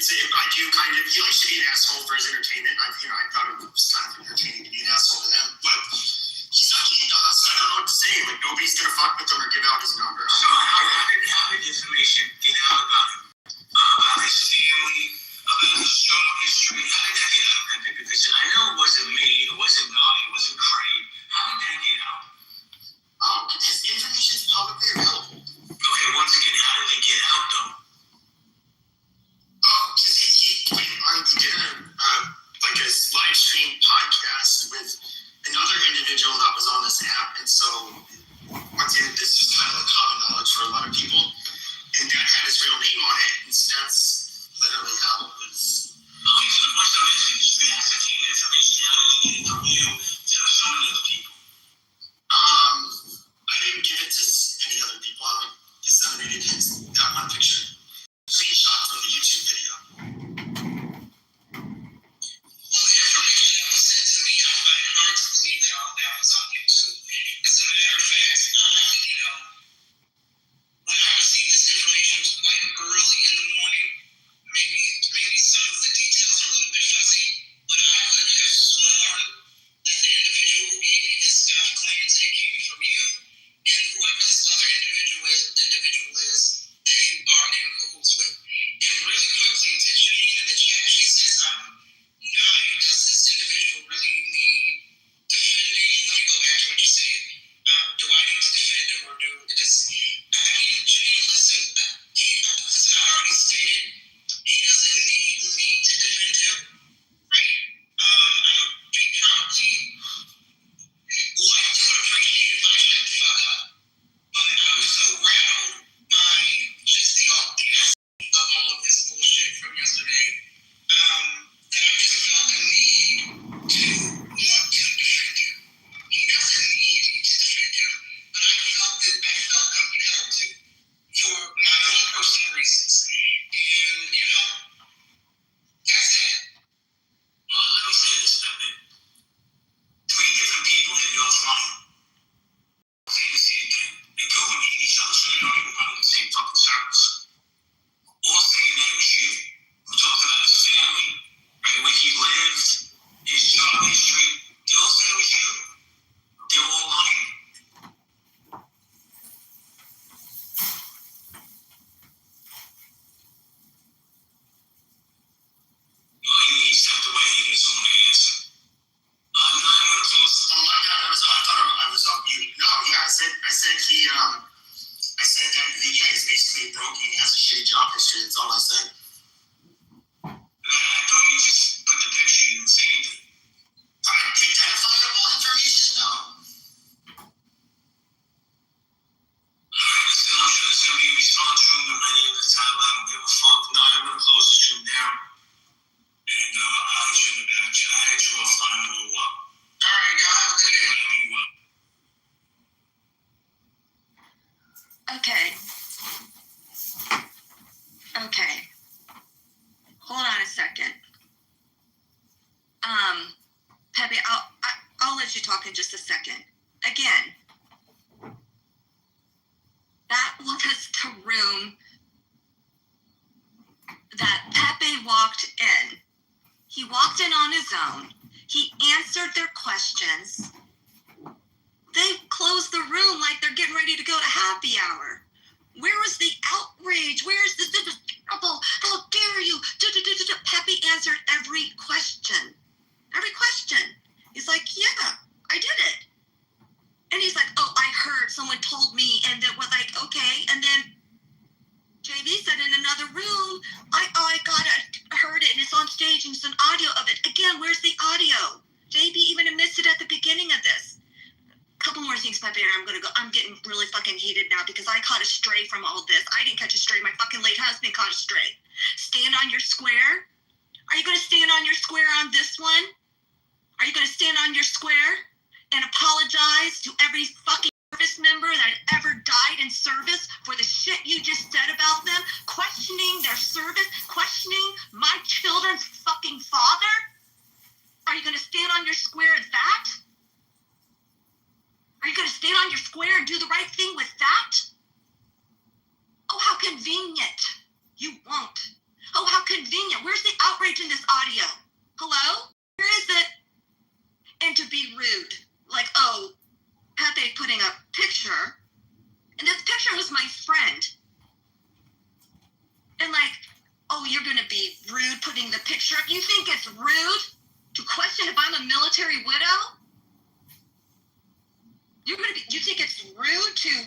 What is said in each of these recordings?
I do kind of. He likes to be an asshole for his entertainment. I thought it was kind of entertaining to be an asshole to them, but he's not getting us. I don't know what to say. Like, nobody's gonna fuck with him or give out his number. So how did information get out about him? About his family, about his job history? How did that get out, Pepe? Because I know it wasn't me, it wasn't Naughty, it wasn't Craig. How did that get out? His information is publicly available. Okay, once again, how did it get out, though? Because he did a live stream podcast with another individual that was on this app, and so once again, this is kind of common knowledge for a lot of people, and that had his real name on it, and so that's literally how it was. Okay, so the question I'm asking is, you ascertained information, how did you get it from you to so many other people? I didn't give it to any other people. I disseminated that one picture. Screenshot from the YouTube video. Well, the information that was sent to me, I find hard to believe that all that was on YouTube. As a matter of fact, when I received this information, it was quite early in the morning. Maybe some of the details are a little bit fuzzy, but I could have sworn that the individual who gave me this stuff claims that it came from you, and whoever this other individual is that you are in cahoots with. And really quickly, to Janine in the chat, she says, does this individual really need defending? Let me go back to what you said. Do I need to defend him or do this? I mean, Janine, listen, I already stated, he doesn't need me to defend him, right? He probably liked or appreciated if I shut the fuck up. But I was so rattled by just the audacity of all of this bullshit from yesterday that I just felt the need to want to defend him. He doesn't need me to defend him, but I felt compelled to for my own personal reasons. And, that's that. Well, let me say this, Pepe. 3 different people hit me offline. Say this here again. They go and hate each other, so they don't even run in the same fucking circles. All saying that it was you. Who talked about his family, right, where he lived, his job history. They all say it was you. They're all lying. He stepped away. He doesn't want to answer. No, I'm going to close. Oh my God, I thought I was on mute. No, yeah, I said that he's basically broke. He has a shitty job history. That's all I said. I thought you just put the picture. You didn't say anything. Identifiable information? No. Alright, listen, I'm sure there's going to be a response room in many of the time. I don't give a fuck. No, I'm going to close this room down. And I'll hit you in the back. I'll hit you offline in a little while. Alright, y'all have a good day. Okay. Hold on a second. Pepe, I'll let you talk in just a second. Again, that was the room that Pepe walked in. He walked in on his own. He answered their questions. They closed the room like they're getting ready to go to happy hour. Where was the outrage? Where is this is terrible? How dare you? Pepe answered every question. Every question. He's like, yeah, I did it. And he's like, oh, I heard, someone told me, and it was like, okay. And then JV said in another room, I heard it, and it's on stage, and it's an audio of it. Again, where's the audio? JB even admits it at the beginning of this. Couple more things, Pepe, and I'm gonna go. I'm getting really fucking heated now because I caught a stray from all this. I didn't catch a stray. My fucking late husband caught a stray. Stand on your square. Are you gonna stand on your square on this one? Are you gonna stand on your square and apologize to every fucking service member that ever died in service for the shit you just said about them, questioning their service, questioning my children's fucking father? Are you gonna stand on your square at that? Are you going to stand on your square and do the right thing with that? Oh, how convenient. You won't. Oh, how convenient. Where's the outrage in this audio? Hello? Where is it? And to be rude. Like, oh, Pepe putting a picture. And this picture was my friend. And like, oh, you're going to be rude putting the picture up. You think it's rude to question if I'm a military widow? You think it's rude to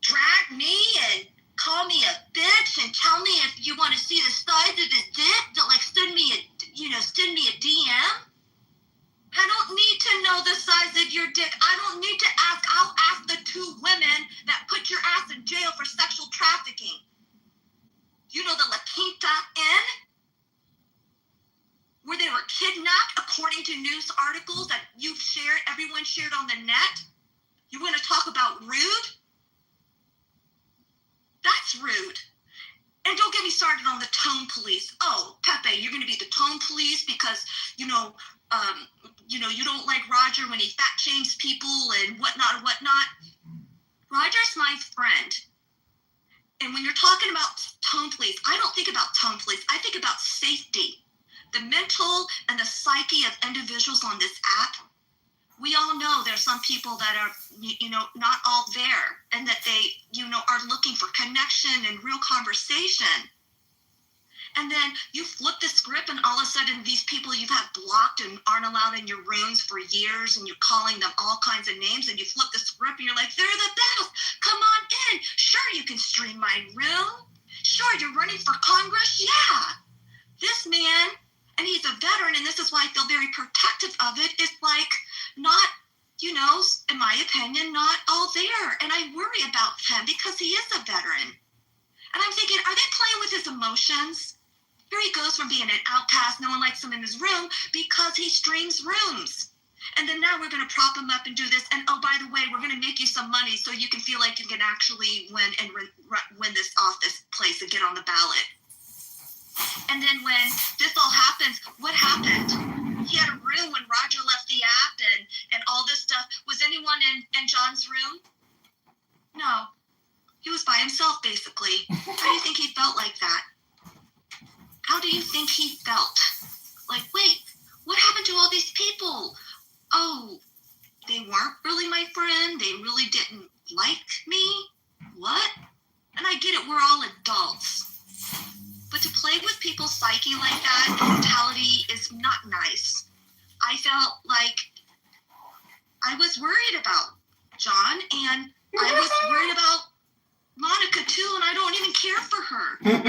drag me and call me a bitch and tell me if you want to see the size of his dick, to like send me a DM? I don't need to know the size of your dick. I don't need to ask. I'll ask the two women that put your ass in jail for sexual trafficking. You know the La Quinta Inn? Where they were kidnapped, according to news articles that everyone shared on the net? You want to talk about rude? That's rude. And don't get me started on the tone police. Oh, Pepe, you're going to be the tone police because, you don't like Roger when he fat shames people and whatnot. Roger's my friend. And when you're talking about tone police, I don't think about tone police. I think about safety. The mental and the psyche of individuals on this app. We all know there's some people that are, not all there, and that they, are looking for connection and real conversation. And then you flip the script, and all of a sudden these people you've had blocked and aren't allowed in your rooms for years, and you're calling them all kinds of names, and you flip the script and you're like, they're the best. Come on in. Sure, you can stream my room. Sure, you're running for Congress. Yeah. This man, and he's a veteran, and this is why I feel very protective of it, is like not, in my opinion, not all there. And I worry about him because he is a veteran. And I'm thinking, are they playing with his emotions? Here he goes from being an outcast, no one likes him in his room because he streams rooms. And then now we're going to prop him up and do this. And oh, by the way, we're going to make you some money so you can feel like you can actually win this office place and get on the ballot. And then when this all happens, what happened? He had a room when Roger left the app and all this stuff. Was anyone in John's room? No. He was by himself, basically. How do you think he felt like that? How do you think he felt? Like, wait, what happened to all these people? Oh, they weren't really my friend. They really didn't like me. What? And I get it, we're all adults. But to play with people's psyche like that, the mentality is not nice. I felt like I was worried about John, and I was worried about Monica too, and I don't even care for her. And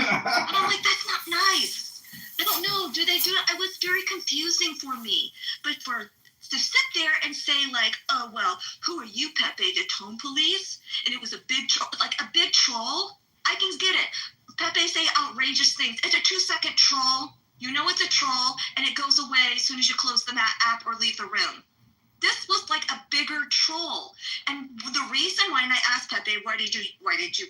I'm like, that's not nice. I don't know, do they do it? It was very confusing for me. But to sit there and say like, oh, well, who are you, Pepe, the tone police? And it was a big troll. I can get it. Pepe say outrageous things. It's a 2-second troll. You know it's a troll, and it goes away as soon as you close the app or leave the room. This was like a bigger troll. And the reason why, and I asked Pepe, why did you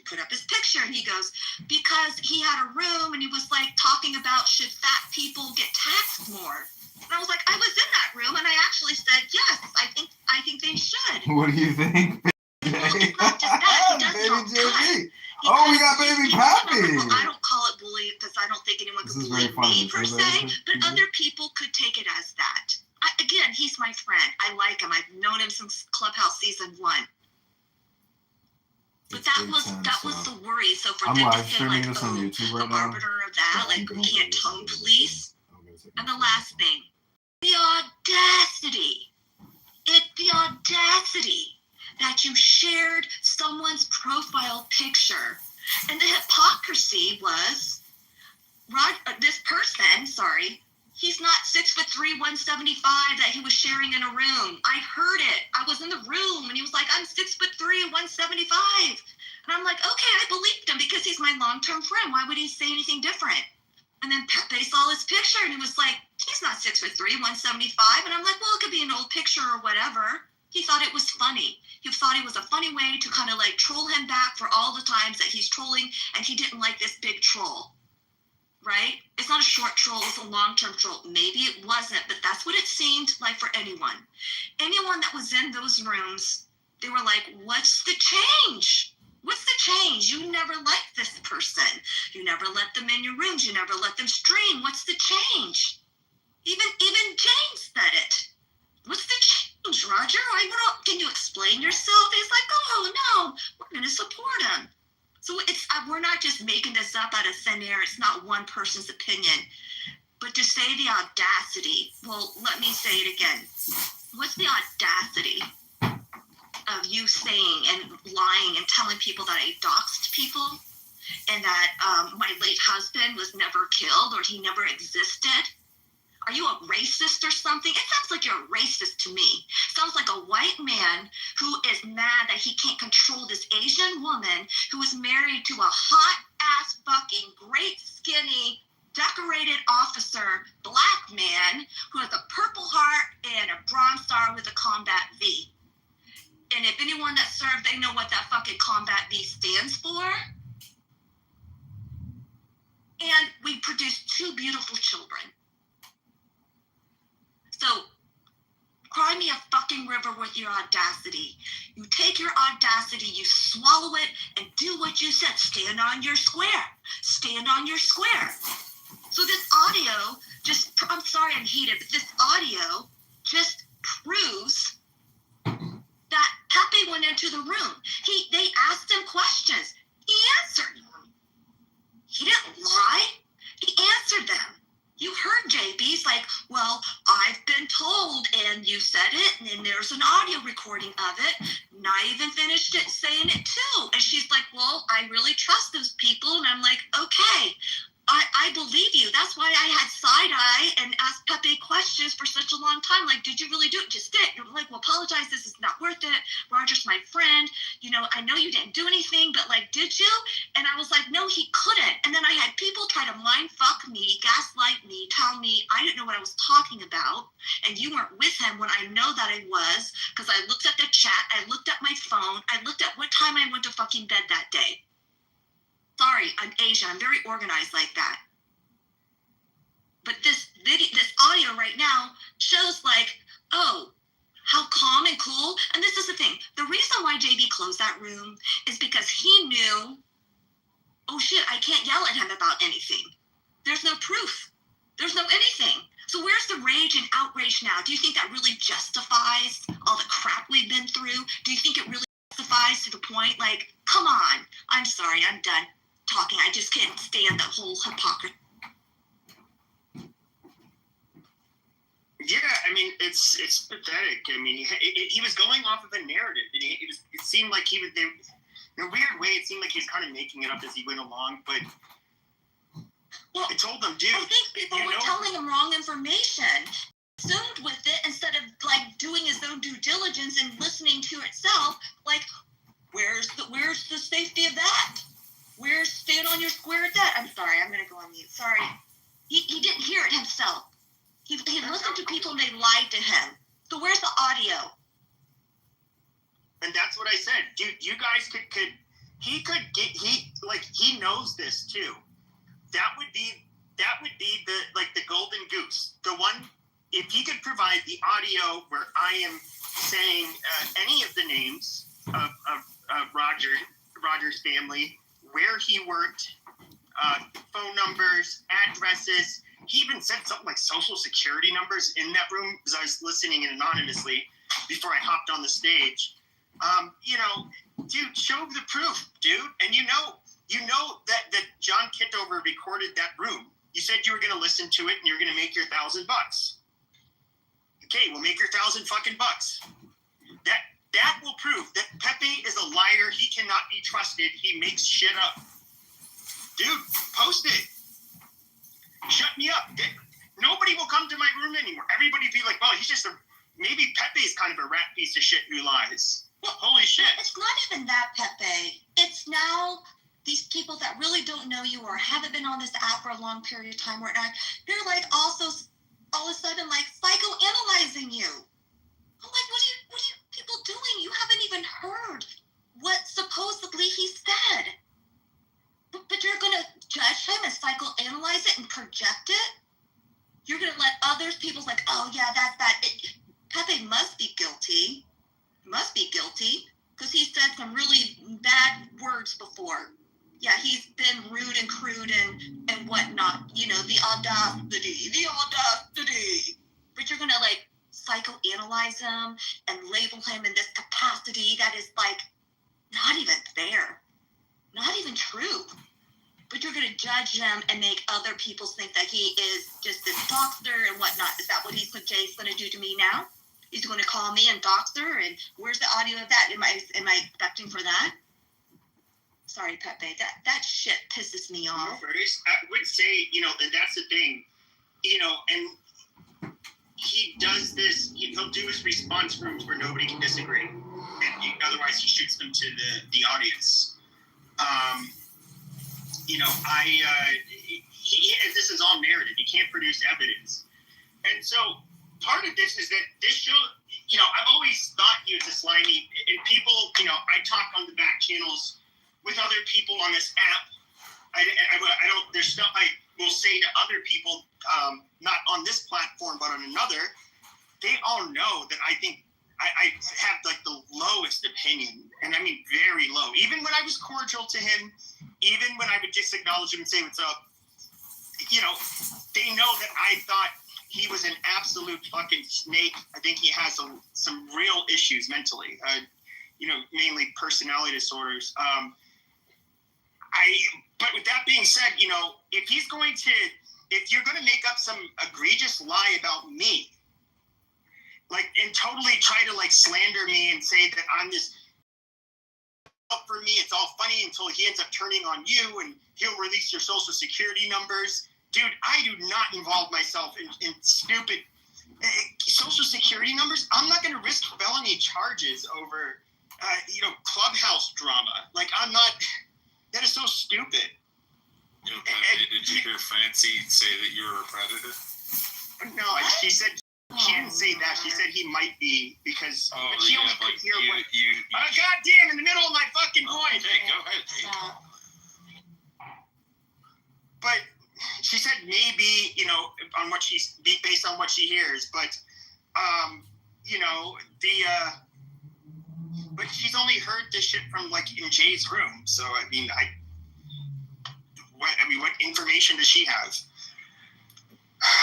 put up his picture? And he goes, because he had a room and he was like talking about should fat people get taxed more. And I was like, I was in that room and I actually said, yes, I think they should. What do you think? Well, it's not just that. He does it all the time. Oh, we got baby Pappy. I don't call it bullying because I don't think anyone could bully me per se, but other people could take it as that. Again, he's my friend. I like him. I've known him since Clubhouse season 1. But that was the worry. So for them to say like, on YouTube right the arbiter of that, like we can't tone police. And the last thing, the audacity. It's the audacity that you shared someone's profile picture. And the hypocrisy was, this person, he's not 6'3", 175 that he was sharing in a room. I heard it. I was in the room and he was like, I'm 6'3", 175. And I'm like, okay, I believed him because he's my long-term friend. Why would he say anything different? And then Pepe saw his picture and he was like, he's not 6'3", 175. And I'm like, well, it could be an old picture or whatever. He thought it was funny. He thought it was a funny way to kind of like troll him back for all the times that he's trolling, and he didn't like this big troll, right? It's not a short troll, it's a long-term troll. Maybe it wasn't, but that's what it seemed like for anyone. Anyone that was in those rooms, they were like, what's the change? What's the change? You never liked this person. You never let them in your rooms. You never let them stream. What's the change? Even James said it. What's the change, Roger? Can you explain yourself? He's like, oh no, we're going to support him. So we're not just making this up out of thin air. It's not one person's opinion. But to say the audacity, well, let me say it again. What's the audacity of you saying and lying and telling people that I doxed people and that my late husband was never killed or he never existed? Are you a racist or something? It sounds like you're a racist to me. Sounds like a white man who is mad that he can't control this Asian woman who is married to a hot-ass fucking great skinny decorated officer, black man who has a Purple Heart and a Bronze Star with a Combat V. And if anyone that served, they know what that fucking Combat V stands for. And we produced 2 beautiful children. So, cry me a fucking river with your audacity. You take your audacity, you swallow it, and do what you said. Stand on your square. Stand on your square. So this audio I'm sorry I'm heated, but this audio just proves that Pepe went into the room. They asked him questions. He answered them. He didn't lie. He answered them. You heard JB's like, well, I've been told, and you said it, and then there's an audio recording of it. And I even finished it saying it too. And she's like, well, I really trust those people. And I'm like, okay, I believe you. That's why I had side-eye and asked Pepe questions for such a long time. Like, did you really do it? Just did. You're like, well, apologize. This is not worth it. Roger's my friend. I know you didn't do anything, but like, did you? And I was like, no, he couldn't. And then I had people try to mind fuck me, gaslight me, tell me I didn't know what I was talking about. And you weren't with him when I know that I was, because I looked at the chat. I looked at my phone. I looked at what time I went to fucking bed that day. Sorry, I'm Asian. I'm very organized like that. But this audio right now shows like, oh, how calm and cool. And this is the thing. The reason why JB closed that room is because he knew, oh shit, I can't yell at him about anything. There's no proof. There's no anything. So where's the rage and outrage now? Do you think that really justifies all the crap we've been through? Do you think it really justifies to the point like, come on, I'm sorry, I'm done talking. I just can't stand the whole hypocrisy. Yeah, I mean, it's pathetic. I mean, he was going off of a narrative. And it seemed like in a weird way, it seemed like he was kind of making it up as he went along. But well, I told them, dude. I think people were telling him wrong information. Assumed with it instead of like doing his own due diligence and listening to itself. Like, where's the safety of that? Where's stand on your square at that? I'm sorry, I'm gonna go on mute. Sorry, he didn't hear it himself. He listened to people and they lied to him. So where's the audio? And that's what I said, dude. You guys he knows this too. That would be the golden goose. The one, if he could provide the audio where I am saying any of the names of Roger's family, where he worked, phone numbers, addresses. He even said something like social security numbers in that room because I was listening in anonymously before I hopped on the stage. Dude, show the proof, dude. And you know that John Kitover recorded that room. You said you were going to listen to it and you're going to make your $1,000. Okay, we'll make your $1,000 fucking bucks. That will prove that Pepe is a liar. He cannot be trusted. He makes shit up. Dude, post it. Shut me up. Nobody will come to my room anymore. Everybody be like, well, he's just maybe Pepe's kind of a rat piece of shit who lies. Well, holy shit. It's not even that, Pepe. It's now these people that really don't know you or haven't been on this app for a long period of time where they're like also all of a sudden like psychoanalyzing you. I'm like, what are you people doing? You haven't even heard what supposedly he said. But you're going to judge him and psychoanalyze it and project it? You're going to let others, people's like, oh, yeah, that's that. Pepe must be guilty. Must be guilty. because he said some really bad words before. Yeah, he's been rude and crude and whatnot. You know, the audacity. But you're gonna like psychoanalyze him and label him in this capacity that is like not even fair, not even true. But you're gonna judge him and make other people think that he is just this doctor and whatnot. Is that what Jay's gonna do to me now? He's gonna call me a doctor, and where's the audio of that? Am I expecting for that? Sorry, Pepe. That shit pisses me off. No worries. I would say, you know, that's the thing, you know, and he does this. He'll do his response rooms where nobody can disagree, and otherwise he shoots them to the audience. You know, this is all narrative. He can't produce evidence, and so part of this is that this show. You know, I've always thought he was a slimy, and people. You know, I talk on the back channels with other people on this app. I don't. There's stuff I will say to other people, not on this platform, but on another. They all know that I think I have like the lowest opinion, and I mean very low. Even when I was cordial to him, even when I would just acknowledge him and say what's up, you know, they know that I thought he was an absolute fucking snake. I think he has some real issues mentally. You know, mainly personality disorders. But with that being said, you know, if you're going to make up some egregious lie about me, like, and totally try to like slander me and say that I'm this, for me, it's all funny until he ends up turning on you and he'll release your social security numbers. Dude, I do not involve myself in stupid social security numbers. I'm not going to risk felony charges over, you know, clubhouse drama. Like, I'm not. That is so stupid. You know, did you hear Fancy say that you were a predator? No, she said she didn't say that. She said he might be because she only could hear what. Goddamn! In the middle of my fucking voice. Okay, go ahead. But she said maybe, you know, on what based on what she hears, but you know, but she's only heard this shit from like in Jay's room. So I mean, what information does she have?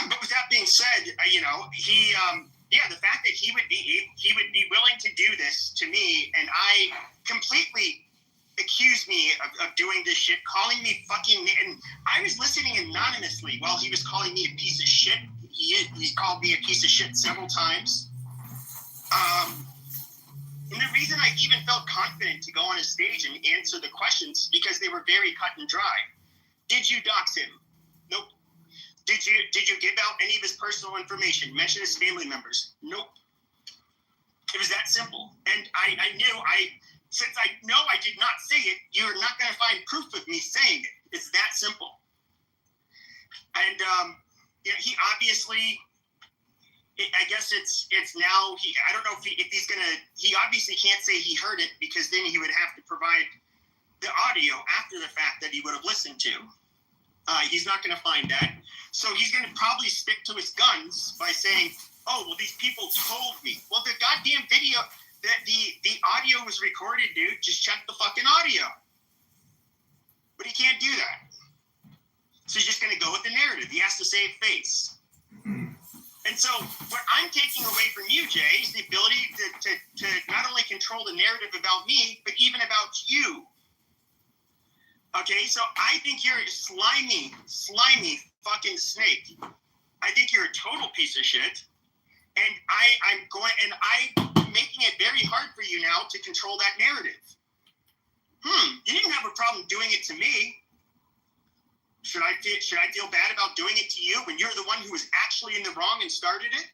But with that being said, you know, the fact that he would be willing to do this to me, and I completely accused me of doing this shit, calling me fucking, and I was listening anonymously while he was calling me a piece of shit. He called me a piece of shit several times. And the reason I even felt confident to go on a stage and answer the questions because they were very cut and dry. Did you dox him? Nope. Did you give out any of his personal information? Mention his family members? Nope. It was that simple. And I knew since I know I did not say it, you're not going to find proof of me saying it. It's that simple. And you know, he obviously, I guess it's now. I don't know if he's gonna. He obviously can't say he heard it because then he would have to provide the audio after the fact that he would have listened to. He's not going to find that, so he's going to probably stick to his guns by saying, "Oh, well, these people told me." Well, the goddamn video, the audio was recorded, dude. Just check the fucking audio. But he can't do that, so he's just going to go with the narrative. He has to save face. And so what I'm taking away from you, Jay, is the ability to not only control the narrative about me, but even about you. Okay, so I think you're a slimy fucking snake. I think you're a total piece of shit. And I'm making it very hard for you now to control that narrative. You didn't have a problem doing it to me. Should I feel bad about doing it to you when you're the one who was actually in the wrong and started it?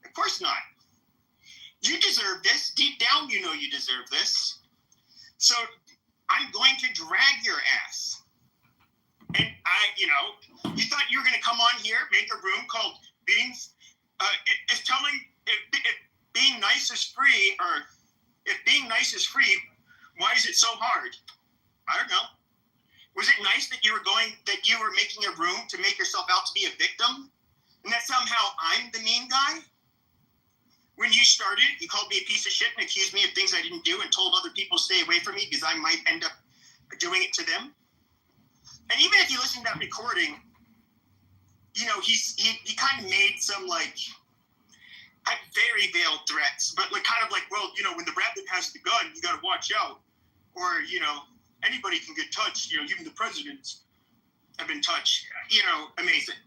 Of course not. You deserve this. Deep down, you know you deserve this. So I'm going to drag your ass. And you thought you were going to come on here, make a room called being nice is free, or if being nice is free, why is it so hard? I don't know. Was it nice that you were making a room to make yourself out to be a victim? And that somehow I'm the mean guy? when you started, you called me a piece of shit and accused me of things I didn't do and told other people to stay away from me because I might end up doing it to them. And even if you listen to that recording, you know, he kind of made some, like, very veiled threats, but like kind of like, well, you know, when the rabbit has the gun, you got to watch out, or, you know, anybody can get touched, you know, even the presidents have been touched, you know, amazing.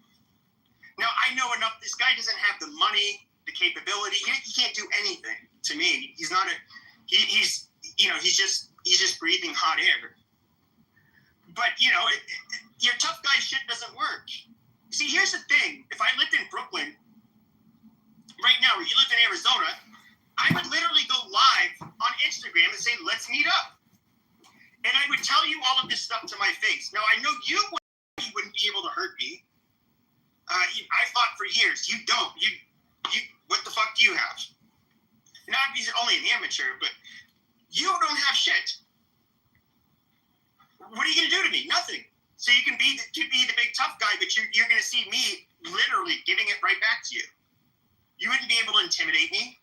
Now, I know enough, this guy doesn't have the money, the capability, he can't do anything to me. He's not he's, you know, he's just breathing hot air. But, you know, your tough guy shit doesn't work. See, here's the thing. If I lived in Brooklyn, right now, where you live in Arizona, I would literally go live on Instagram and say, let's meet up. And I would tell you all of this stuff to my face. Now, I know you wouldn't be able to hurt me. I fought for years. You don't. You. What the fuck do you have? Not he's only an amateur, but you don't have shit. What are you going to do to me? Nothing. So you can be the big tough guy, but you're going to see me literally giving it right back to you. You wouldn't be able to intimidate me.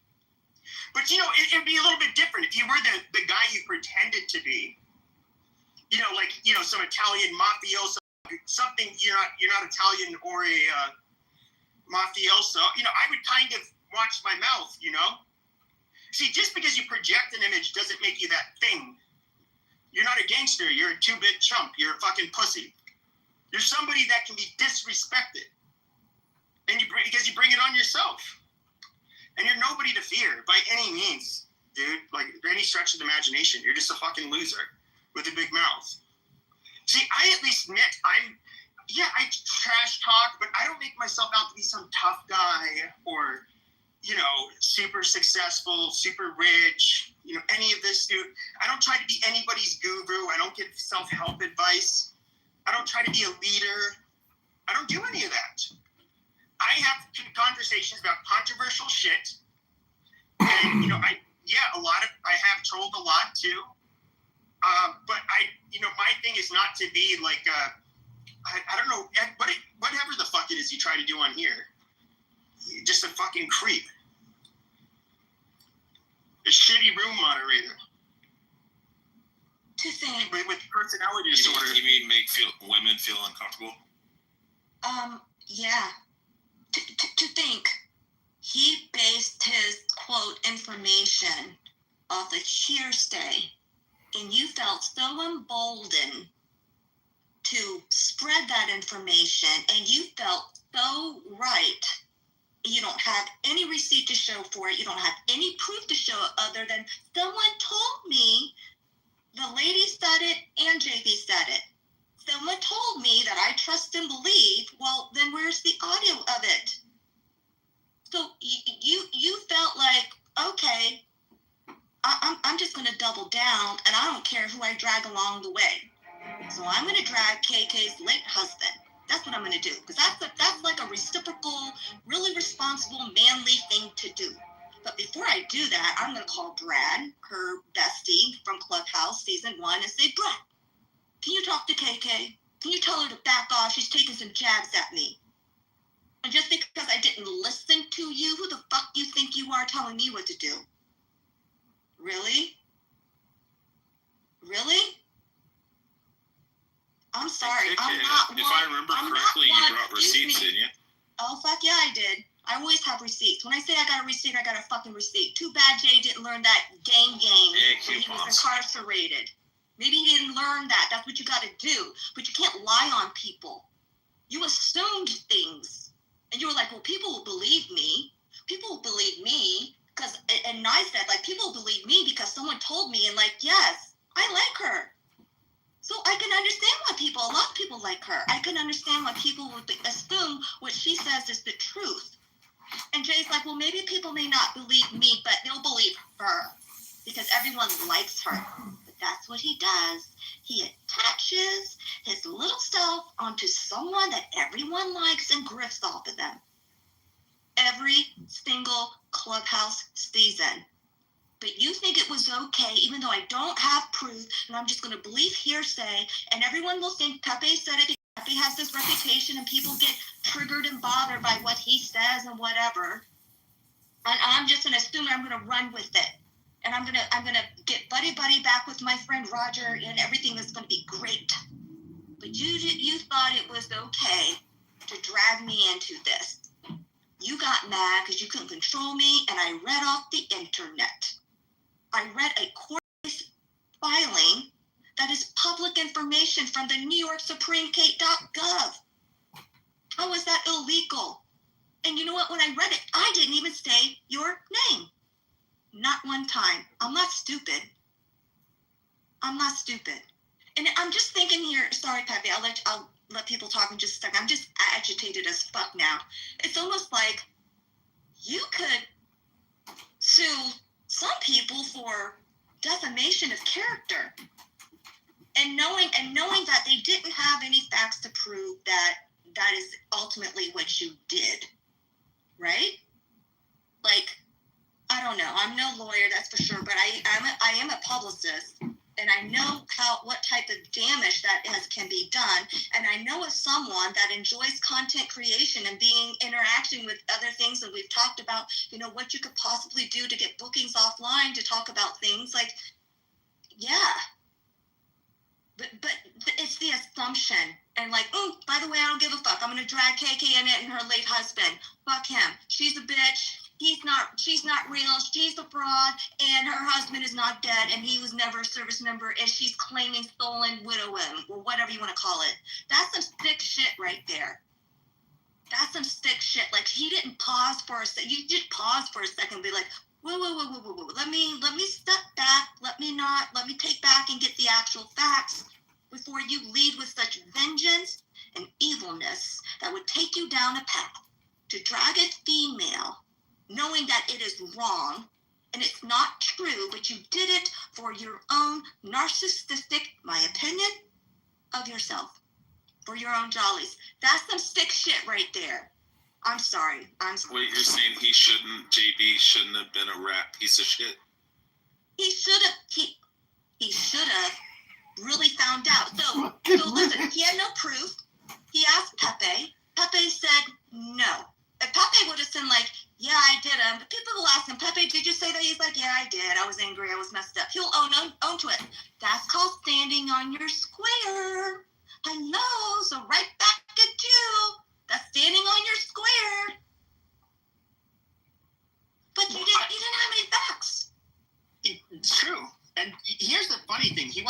But, you know, it'd be a little bit different if you were the guy you pretended to be. You know, like, you know, some Italian mafioso, something you're not Italian or a mafioso. You know, I would kind of watch my mouth, you know. See, just because you project an image doesn't make you that thing. You're not a gangster. You're a two-bit chump. You're a fucking pussy. You're somebody that can be disrespected. And because you bring it on yourself. And you're nobody to fear by any means, dude. Like, any stretch of the imagination. You're just a fucking loser with a big mouth. See, I at least admit I trash talk, but I don't make myself out to be some tough guy or, you know, super successful, super rich, you know, any of this, dude. I don't try to be anybody's guru. I don't give self-help advice. I don't try to be a leader. I don't do any of that. I have conversations about controversial shit, and, you know, I have trolled a lot too, but my thing is not to be like, I don't know, whatever the fuck it is you try to do on here, you're just a fucking creep, a shitty room moderator. To think, with personality disorder. You mean make women feel uncomfortable? Yeah. To think, he based his quote information off of hearsay, and you felt so emboldened to spread that information, and you felt so right. You don't have any receipt to show for it. You don't have any proof to show it other than someone told me. The lady said it and JB said it. Someone told me that I trust and believe. Well, then where's the audio of it? So you felt like, okay, I'm just going to double down, and I don't care who I drag along the way. So I'm going to drag KK's late husband. That's what I'm going to do, because that's like a reciprocal, really responsible, manly thing to do. But before I do that, I'm going to call Brad, her bestie from Clubhouse Season 1, and say, Brad, can you talk to KK? Can you tell her to back off? She's taking some jabs at me. And just because I didn't listen to you, who the fuck you think you are telling me what to do? Really? Really? I'm sorry. I'm not if I remember correctly, you brought receipts, didn't you? Oh, fuck yeah, I did. I always have receipts. When I say I got a receipt, I got a fucking receipt. Too bad Jay didn't learn that game when he was incarcerated. Maybe he didn't learn that. That's what you got to do. But you can't lie on people. You assumed things. And you were like, well, people will believe me. People will believe me. And I said, like, people will believe me because someone told me. And like, yes, I like her. So I can understand why a lot of people like her. I can understand why people would assume what she says is the truth. And Jay's like, well, maybe people may not believe me, but they'll believe her because everyone likes her. But that's what he does. He attaches his little self onto someone that everyone likes and grifts off of them. Every single Clubhouse season. But you think it was okay, even though I don't have proof, and I'm just going to believe hearsay, and everyone will think Pepe said it because Pepe has this reputation, and people get triggered and bothered by what he says and whatever. And I'm just gonna assume I'm gonna run with it. And I'm gonna get buddy back with my friend Roger, and everything is gonna be great. But you thought it was okay to drag me into this. You got mad because you couldn't control me, and I read off the internet. I read a court case filing that is public information from the New York Supreme.gov. How is that illegal? And you know what? When I read it, I didn't even say your name. Not one time. I'm not stupid. I'm not stupid. And I'm just thinking here, sorry, Pepe, I'll let people talk in just a second. I'm just agitated as fuck now. It's almost like you could sue some people for defamation of character. And knowing that they didn't have any facts to prove that is ultimately what you did. Right? Like, I don't know. I'm no lawyer, that's for sure, but I am a publicist, and I know what type of damage that can be done, and I know as someone that enjoys content creation and being interaction with other things, and we've talked about, what you could possibly do to get bookings offline to talk about things like, yeah. But it's the assumption, and like, oh, by the way, I don't give a fuck. I'm gonna drag KK in it and her late husband. Fuck him. She's a bitch. She's not real. She's a fraud, and her husband is not dead, and he was never a service member, and she's claiming stolen widowing, or whatever you want to call it. That's some sick shit right there. That's some sick shit. Like, he didn't pause for a second. You just pause for a second and be like, whoa. Let me step back. Let me take back and get the actual facts before you lead with such vengeance and evilness that would take you down a path to drag a female, knowing that it is wrong and it's not true, but you did it for your own narcissistic, my opinion, of yourself, for your own jollies. That's some sick shit right there. I'm sorry. Wait, you're saying JB shouldn't have been a rat piece of shit? He should have really found out. So listen, he had no proof. He asked Pepe. Pepe said no. If Pepe would have said like, yeah, I did him, but people will ask him, Pepe, did you say that? He's like, yeah, I did. I was angry. I was messed up. He'll own to it. That's called standing on your square. Hello. So right back at you. That's standing on your square. But you didn't have any facts. It's true. And here's the funny thing. You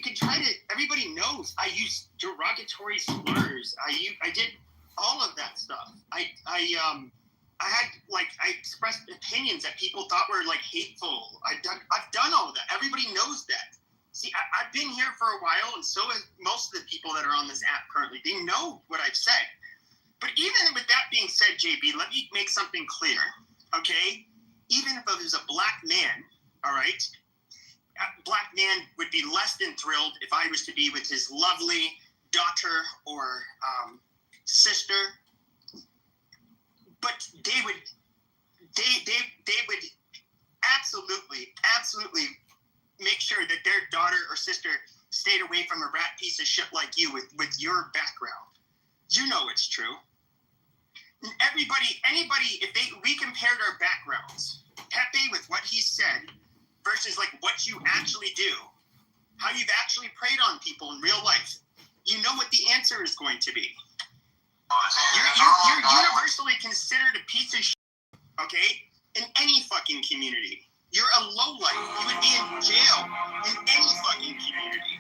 can try to, everybody knows I use derogatory slurs. I did all of that stuff. I expressed opinions that people thought were like hateful. I've done all of that. Everybody knows that. See, I've been here for a while, and so has most of the people that are on this app currently. They know what I've said. But even with that being said, JB, let me make something clear, okay? Even if it was a black man, all right, a black man would be less than thrilled if I was to be with his lovely daughter or sister. But they would absolutely make sure that their daughter or sister stayed away from a rat piece of shit like you with your background. You know it's true. Anybody, we compared our backgrounds, Pepe with what he said versus like what you actually do, how you've actually preyed on people in real life, you know what the answer is going to be. You're universally considered a piece of shit, okay? In any fucking community. You're a lowlife. You would be in jail in any fucking community.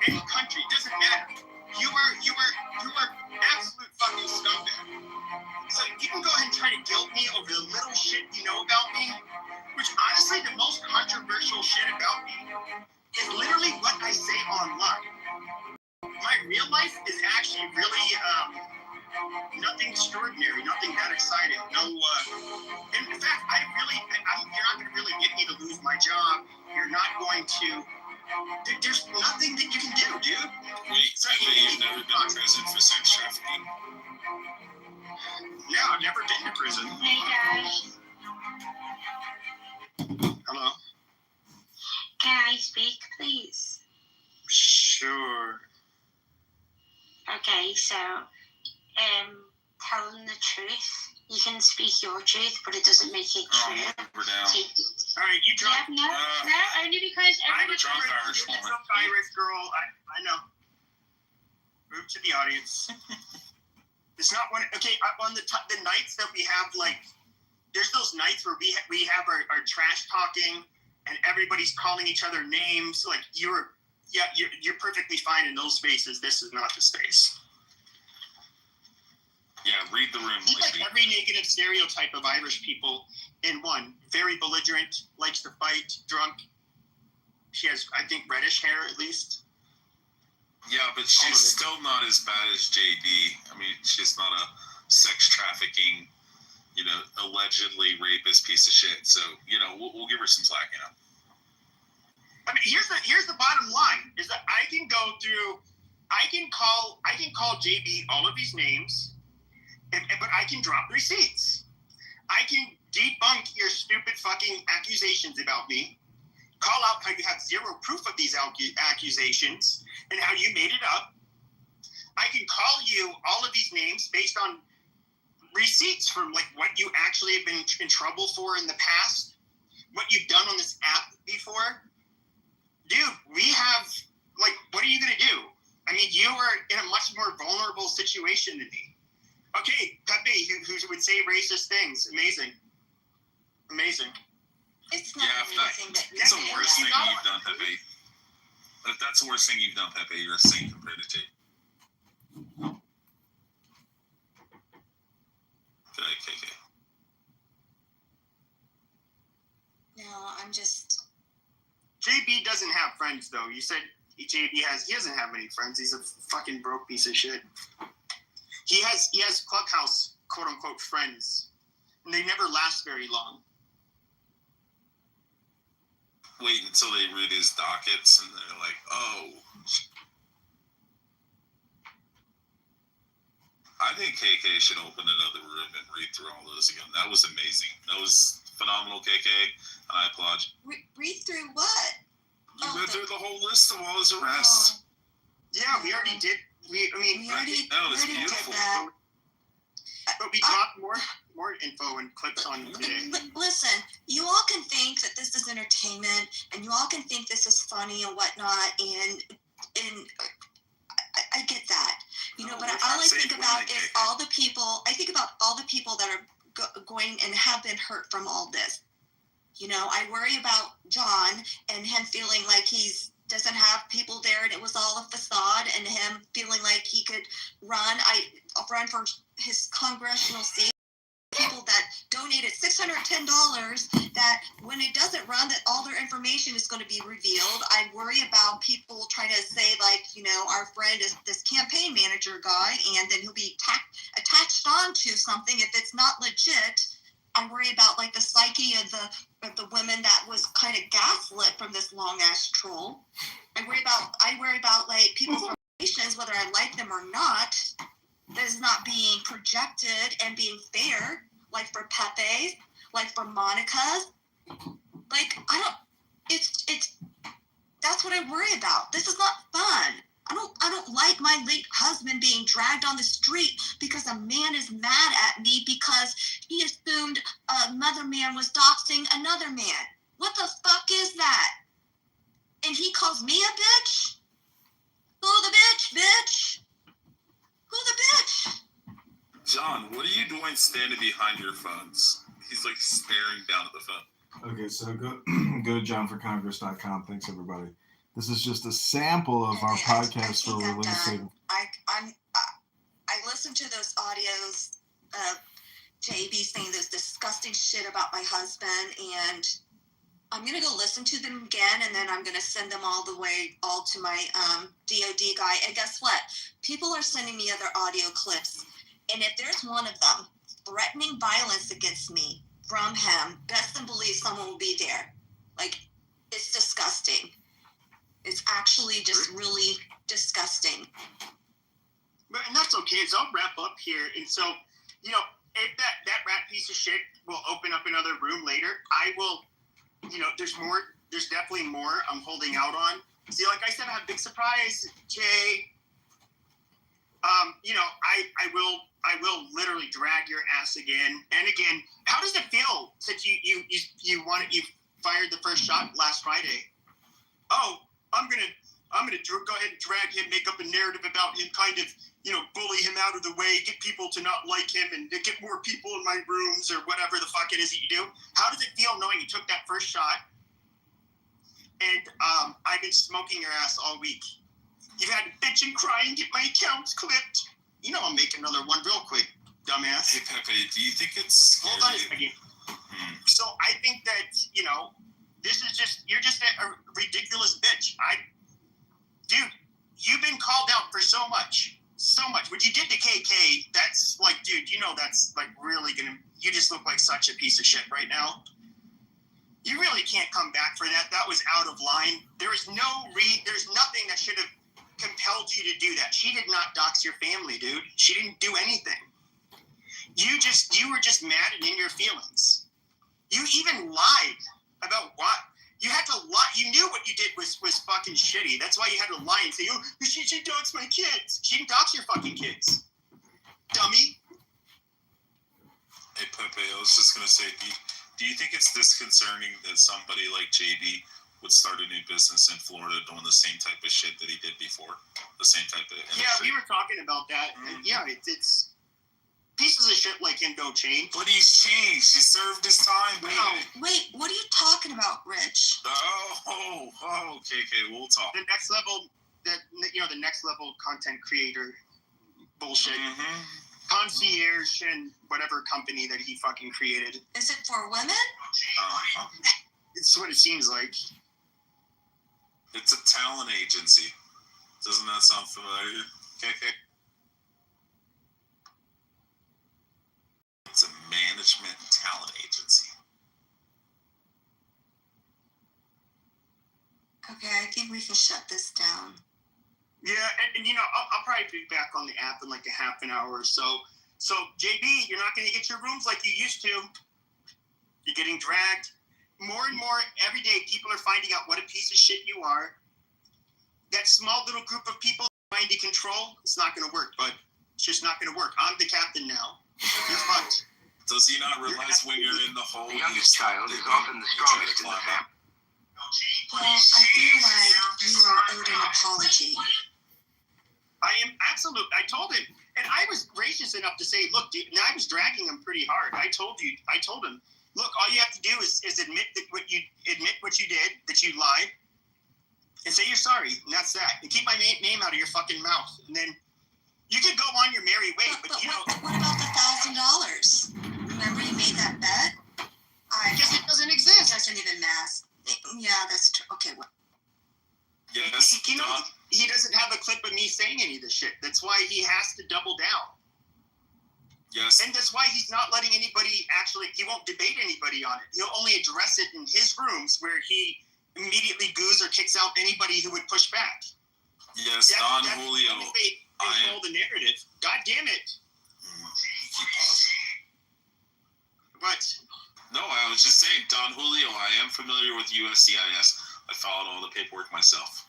Any country, doesn't matter. You were absolute fucking scumbag. So you can go ahead and try to guilt me over the little shit you know about me, which honestly, the most controversial shit about me is literally what I say online. My real life is actually really nothing extraordinary, nothing that exciting. No, in fact, you're not going to really get me to lose my job. You're not going to. There's nothing that you can do, dude. Wait, so you've never been in prison for sex trafficking? No, I've never been to prison. Hey guys, Hello? can I speak, please? Sure. Okay, so, telling the truth. You can speak your truth, but it doesn't make it Oh, true. we're down. So, All right, you yeah, drunk. no, only because I'm a everybody drunk Irish Irish, woman. Irish girl. I know. Move to the audience. It's not one. Okay, on the nights that we have, like, there's those nights where we have our trash talking and everybody's calling each other names. Like you're perfectly fine in those spaces. This is not the space. Yeah, read the room. He's like every negative stereotype of Irish people in one. Very belligerent, likes to fight, drunk. She has, I think, reddish hair at least. Yeah, but she's still not as bad as JD. I mean, she's not a sex trafficking, allegedly rapist piece of shit. So, we'll give her some slack, I mean, here's the bottom line: is that I can call JB all of these names, but I can drop receipts. I can debunk your stupid fucking accusations about me. Call out how you have zero proof of these accusations and how you made it up. I can call you all of these names based on receipts from like what you actually have been in trouble for in the past, what you've done on this app before. Dude, we have, like, what are you going to do? I mean, you are in a much more vulnerable situation than me. Okay, Pepe, who would say racist things. Amazing. It's not Yeah, amazing that you're that's the saying worst that. thing you've done, Pepe. If that's the worst thing you've done, Pepe, you're a saint compared to JD. KK. No, I'm just. JB doesn't have friends, though. You said he doesn't have any friends. He's a fucking broke piece of shit. He has Clubhouse, quote unquote, friends, and they never last very long. Wait until they read his dockets and they're like, oh. I think KK should open another room and read through all those again. That was amazing. That was phenomenal, KK, and I applaud you. Read through what? You read through the whole list of all his arrests. Yeah, we already did. We already it's beautiful. did that. But we dropped more info and clips on today. Listen, you all can think that this is entertainment, and you all can think this is funny and whatnot, and I get that, but all I think about is all the people. I think about all the people that are going and have been hurt from all this. I worry about John and him feeling like he's doesn't have people there and it was all a facade, and him feeling like he could run for his congressional seat. People that donated $610 that when it doesn't run, that all their information is going to be revealed. I worry about people trying to say, like, our friend is this campaign manager guy, and then he'll be attached onto something if it's not legit. I worry about like the psyche of the women that was kind of gaslit from this long ass troll. I worry about like people's relations, whether I like them or not, that is not being projected and being fair. Like for Pepe's, like for Monica's, like it's that's what I worry about. This is not fun. I don't like my late husband being dragged on the street because a man is mad at me because he assumed another man was doxing another man. What the fuck is that? And he calls me a bitch? Who the bitch? Who the bitch? John, what are you doing standing behind your phones? He's like staring down at the phone. Okay, so go to johnforcongress.com. Thanks, everybody. This is just a sample of our podcast for releasing. I listened to those audios of JB saying this disgusting shit about my husband, and I'm going to go listen to them again, and then I'm going to send them all to my DOD guy. And guess what? People are sending me other audio clips, and if there's one of them threatening violence against me from him, best and believe someone will be there. Like, it's disgusting. It's actually just really disgusting. And that's okay. So I'll wrap up here. And so, if that rat piece of shit will open up another room later, I will, there's definitely more I'm holding out on. See, like I said, I have a big surprise, Jay. I will literally literally drag your ass again and again. How does it feel since you fired the first shot last Friday? Oh, I'm gonna go ahead and drag him, make up a narrative about him, kind of, bully him out of the way, get people to not like him, and get more people in my rooms or whatever the fuck it is that you do. How does it feel knowing you took that first shot and I've been smoking your ass all week? You've had to bitch and cry and get my accounts clipped. I'll make another one real quick, dumbass. Hey, Pepe, do you think it's scary? Hold on a second. So I think that, this is you're just a ridiculous bitch. Dude, you've been called out for so much. What you did to KK, that's like, dude, that's like really you just look like such a piece of shit right now. You really can't come back for that. That was out of line. There's nothing that should have compelled you to do that. She did not dox your family, dude. She didn't do anything. You were just mad and in your feelings. You even lied about what? You had to lie. You knew what you did was fucking shitty. That's why you had to lie and say, oh, she doxed my kids. She didn't dox your fucking kids. Dummy. Hey, Pepe, I was just going to say, do you think it's disconcerting that somebody like JB would start a new business in Florida doing the same type of shit that he did before? The same type of industry? Yeah, we were talking about that. And yeah, it's pieces of shit like him don't change. But he's changed. He served his time. Wait, what are you talking about, Rich? Okay, we'll talk. The next level, the next level content creator bullshit. Mm-hmm. Concierge and whatever company that he fucking created. Is it for women? It's what it seems like. It's a talent agency. Doesn't that sound familiar? Okay. It's a management and talent agency. Okay, I think we can shut this down. Yeah, and I'll probably be back on the app in like a half an hour or so. So, JB, you're not going to get your rooms like you used to. You're getting dragged. More and more every day, people are finding out what a piece of shit you are. That small little group of people trying to control, it's not going to work, but it's just not going to work. I'm the captain now. You're fucked. Does he not realize when you're in the hole, the youngest child is often the strongest in the family. Well, I feel like you are owed an apology. I am absolute. I told him, and I was gracious enough to say, look, dude, and I was dragging him pretty hard. I told him, look, all you have to do is admit what you did, that you lied, and say you're sorry, and that's that. And keep my name out of your fucking mouth, and then you can go on your merry way. But what about the $1,000? Remember you made that bet? I guess it doesn't exist. It doesn't even mask. Yeah, that's true. Okay, well. Yes, he doesn't have a clip of me saying any of this shit. That's why he has to double down. Yes. And that's why he's not letting anybody he won't debate anybody on it. He'll only address it in his rooms where he immediately goos or kicks out anybody who would push back. Yes, Don Julio. They control the narrative. God damn it. Keep pausing. What? No, I was just saying, Don Julio, I am familiar with USCIS. I followed all the paperwork myself.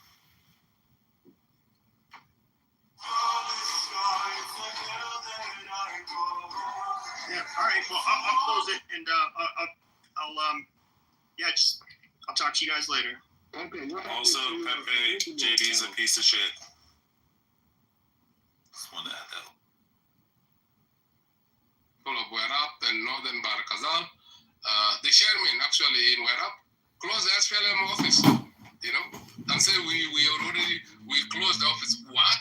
Yeah, all right. Well, I'll close it, and I'll talk to you guys later. Okay. Also, Pepe, JB's a piece of shit. Just wanted to add that. Full of Werap and Northern Barakazal. The chairman actually in Werap closed the SPLM office, and say we closed the office. What?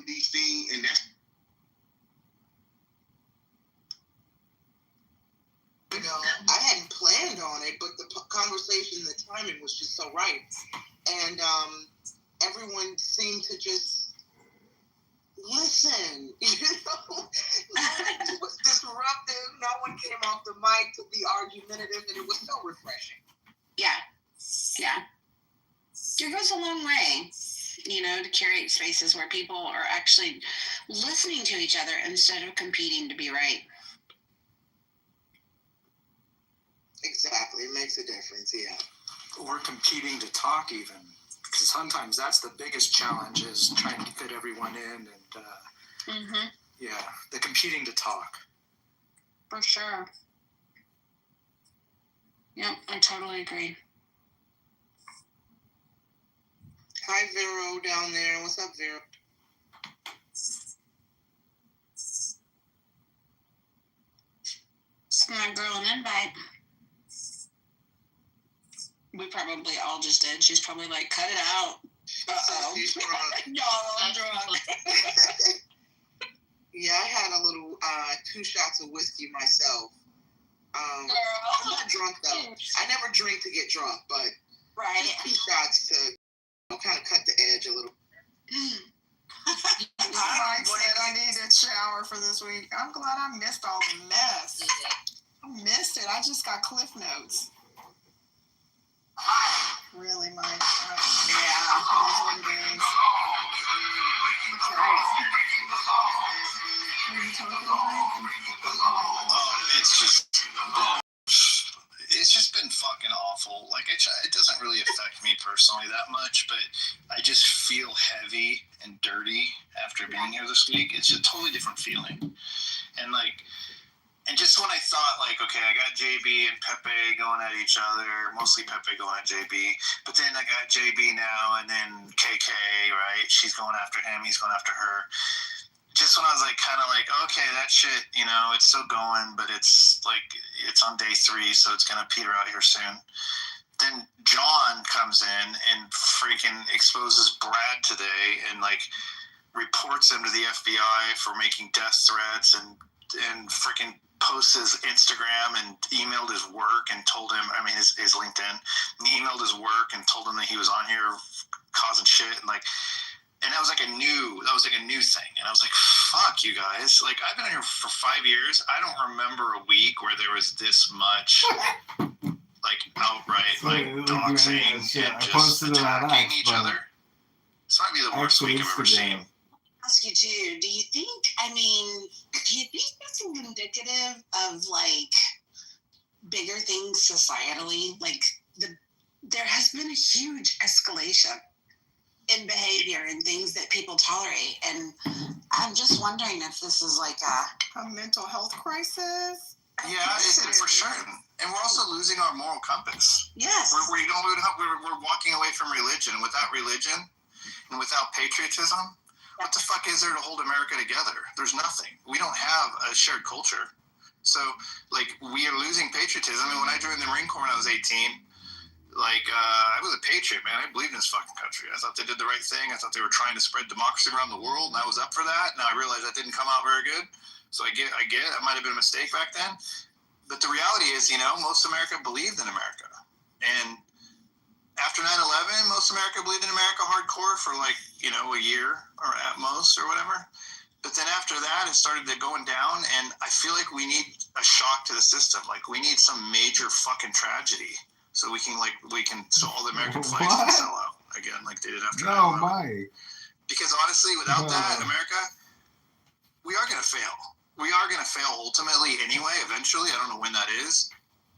DC, and that's I hadn't planned on it, but the conversation, the timing was just so right, and everyone seemed to just listen. No one was disruptive. No one came off the mic to be argumentative, and it was so refreshing. Yeah. It goes a long way, you know, to curate spaces where people are actually listening to each other instead of competing to be right. Exactly. It makes a difference, yeah. Or competing to talk even. Because sometimes that's the biggest challenge is trying to fit everyone in and, yeah, the competing to talk. For sure. Yep, I totally agree. Hi, Vero down there. What's up, Vero? Send that girl an invite. We probably all just did. She's probably like, cut it out. Uh-oh. She's drunk. Y'all, I'm drunk. Yeah, I had a little 2 shots of whiskey myself. I'm not drunk though. I never drink to get drunk, but just 2 shots to kind of cut the edge a little. I said I need a shower for this week. I'm glad I missed all the mess. I missed it. I just got Cliff Notes. Really, Mike? Yeah, it is what it is. It's just been fucking awful. Like, it doesn't really affect me personally that much, but I just feel heavy and dirty after being here this week. It's a totally different feeling. And like, and just when I thought, like, okay, I got JB and Pepe going at each other, mostly Pepe going at JB, but then I got JB now, and then KK, right? She's going after him, he's going after her. Just when I was like, kind of like, okay, that shit, you know, it's still going, but it's like, it's on day 3, so it's going to peter out here soon. Then John comes in and freaking exposes Brad today and like reports him to the FBI for making death threats and freaking posts his Instagram and emailed his work and told him, I mean, his LinkedIn, and he emailed his work and told him that he was on here causing shit and like, and that was like a new thing. And I was like, fuck you guys. Like, I've been here for 5 years. I don't remember a week where there was this much like outright like doxing and just attacking each other. This might be the worst week I've ever seen. Ask you too, do you think that's indicative of like bigger things societally? Like there has been a huge escalation in behavior and things that people tolerate, and I'm just wondering if this is like a mental health crisis. Yeah, for sure. And we're also losing our moral compass. Yes. We're walking away from religion. And without religion and without patriotism, what the fuck is there to hold America together? There's nothing. We don't have a shared culture. So, like, we are losing patriotism. And when I joined the Marine Corps when I was 18, like, I was a patriot, man. I believed in this fucking country. I thought they did the right thing. I thought they were trying to spread democracy around the world, and I was up for that. Now I realize that didn't come out very good. So I get it. It might have been a mistake back then. But the reality is, you know, most America believed in America. And after 9/11, most America believed in America hardcore for like, you know, a year or at most or whatever. But then after that, it started going down, and I feel like we need a shock to the system. Like, we need some major fucking tragedy so so all the American flags can sell out again like they did after 9/11. Mike. Because honestly, without that, America, we are going to fail. We are going to fail ultimately anyway, eventually. I don't know when that is.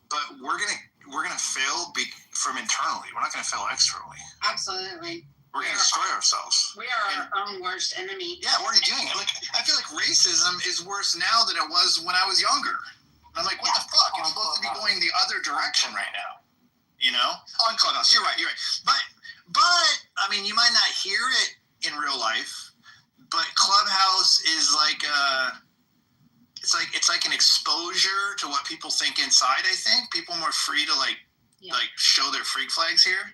But we're gonna fail from internally. We're not going to fail externally. Absolutely. We're going to destroy ourselves. We are our own worst enemy. Yeah, we're already doing it. Like, I feel like racism is worse now than it was when I was younger. And I'm like, what the fuck? It's supposed to be going the other direction right now. You know? On Clubhouse. You're right. But I mean, you might not hear it in real life, but Clubhouse is like it's like an exposure to what people think inside. I think people are more free to like show their freak flags here,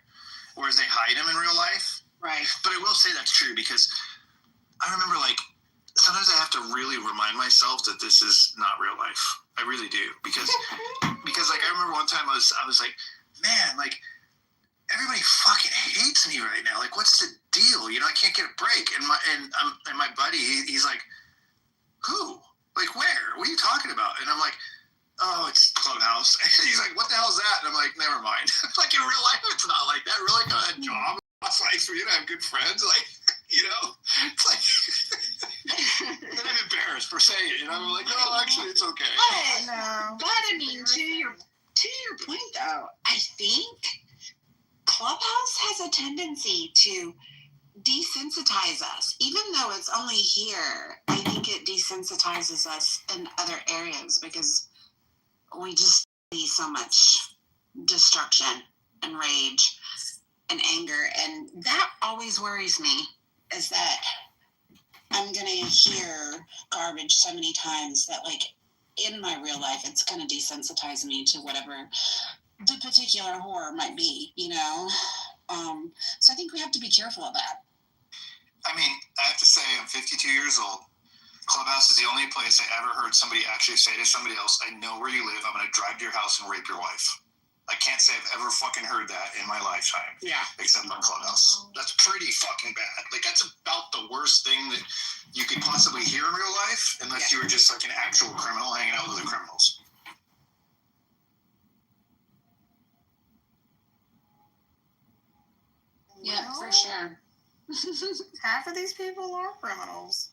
whereas they hide them in real life. Right. But I will say that's true because I remember like sometimes I have to really remind myself that this is not real life. I really do because like I remember one time I was like, man, like everybody fucking hates me right now. Like, what's the deal? You know, I can't get a break. And my buddy, he's like, who? Like, where? What are you talking about? And I'm like, oh, it's Clubhouse. And he's like, what the hell is that? And I'm like, never mind. Like, in real life, it's not like that. Really got a job. for me to have good friends. Like, you know, it's like, then I'm embarrassed for saying it. You know, I'm like, no, actually, it's okay. But I mean, to your point though, I think Clubhouse has a tendency to desensitize us. Even though it's only here, I think it desensitizes us in other areas because we just see so much destruction and rage and anger. And that always worries me, is that I'm going to hear garbage so many times that, like, in my real life, it's going to desensitize me to whatever the particular horror might be, you know? So I think we have to be careful of that. I mean, I have to say, I'm 52 years old. Clubhouse is the only place I ever heard somebody actually say to somebody else, I know where you live, I'm going to drive to your house and rape your wife. I can't say I've ever fucking heard that in my lifetime. Yeah. Except on Clubhouse. That's pretty fucking bad. Like, that's about the worst thing that you could possibly hear in real life, unless you were just like an actual criminal hanging out with other criminals. Yeah, for sure. Half of these people are criminals.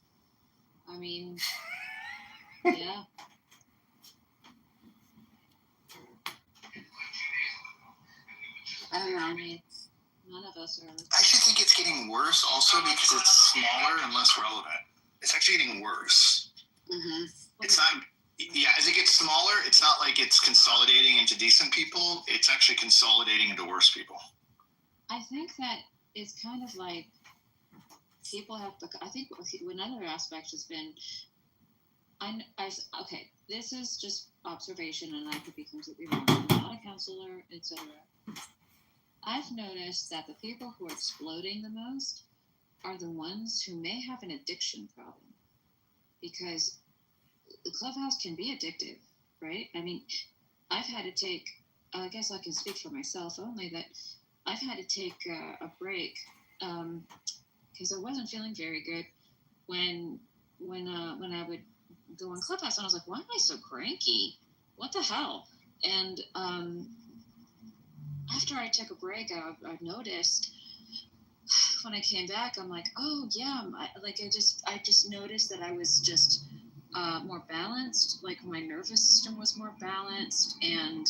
I mean, yeah. I don't know. I mean, none of us are. I actually think it's getting worse also because it's smaller and less relevant. It's actually getting worse. Mm-hmm. It's not, yeah, as it gets smaller, it's not like it's consolidating into decent people. It's actually consolidating into worse people. I think that it's kind of like people have to, I think another aspect has been, okay, this is just observation and I could be completely wrong. I'm not a counselor, etc. I've noticed that the people who are exploding the most are the ones who may have an addiction problem, because the Clubhouse can be addictive, right? I mean, I've had to take, I guess I can speak for myself only, that I've had to take a break because I wasn't feeling very good when I would go on Clubhouse, and I was like, why am I so cranky? What the hell? And after I took a break, I've noticed when I came back, I'm like, oh yeah, I just noticed that I was just more balanced. Like my nervous system was more balanced, and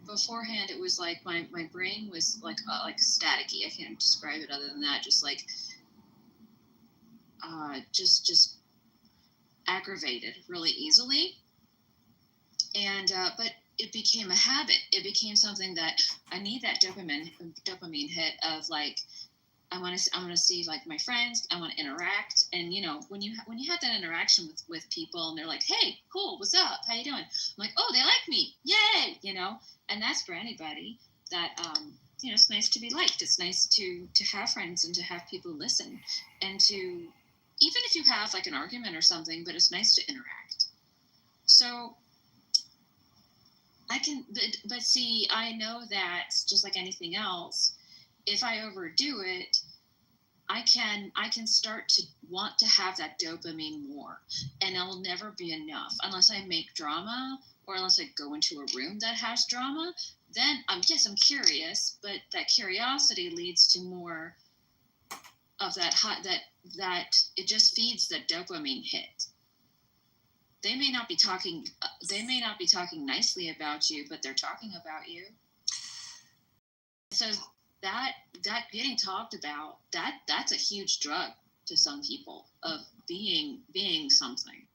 beforehand it was like my brain was like staticky. I can't describe it other than that. Just like just aggravated really easily, and but it became a habit. It became something that I need that dopamine hit of like, I want to see like my friends. I want to interact, and you know, when you have that interaction with people, and they're like, "Hey, cool, what's up? How you doing?" I'm like, "Oh, they like me, yay!" You know, and that's for anybody that you know, it's nice to be liked. It's nice to have friends and to have people listen, and to, even if you have like an argument or something, but it's nice to interact. So I can, but see, I know that just like anything else, if I overdo it, I can start to want to have that dopamine more, and it'll never be enough unless I make drama or unless I go into a room that has drama. Then I'm curious, but that curiosity leads to more of that that it just feeds the dopamine hit. They may not be talking nicely about you, but they're talking about you. So that getting talked about, that's a huge drug to some people of being something.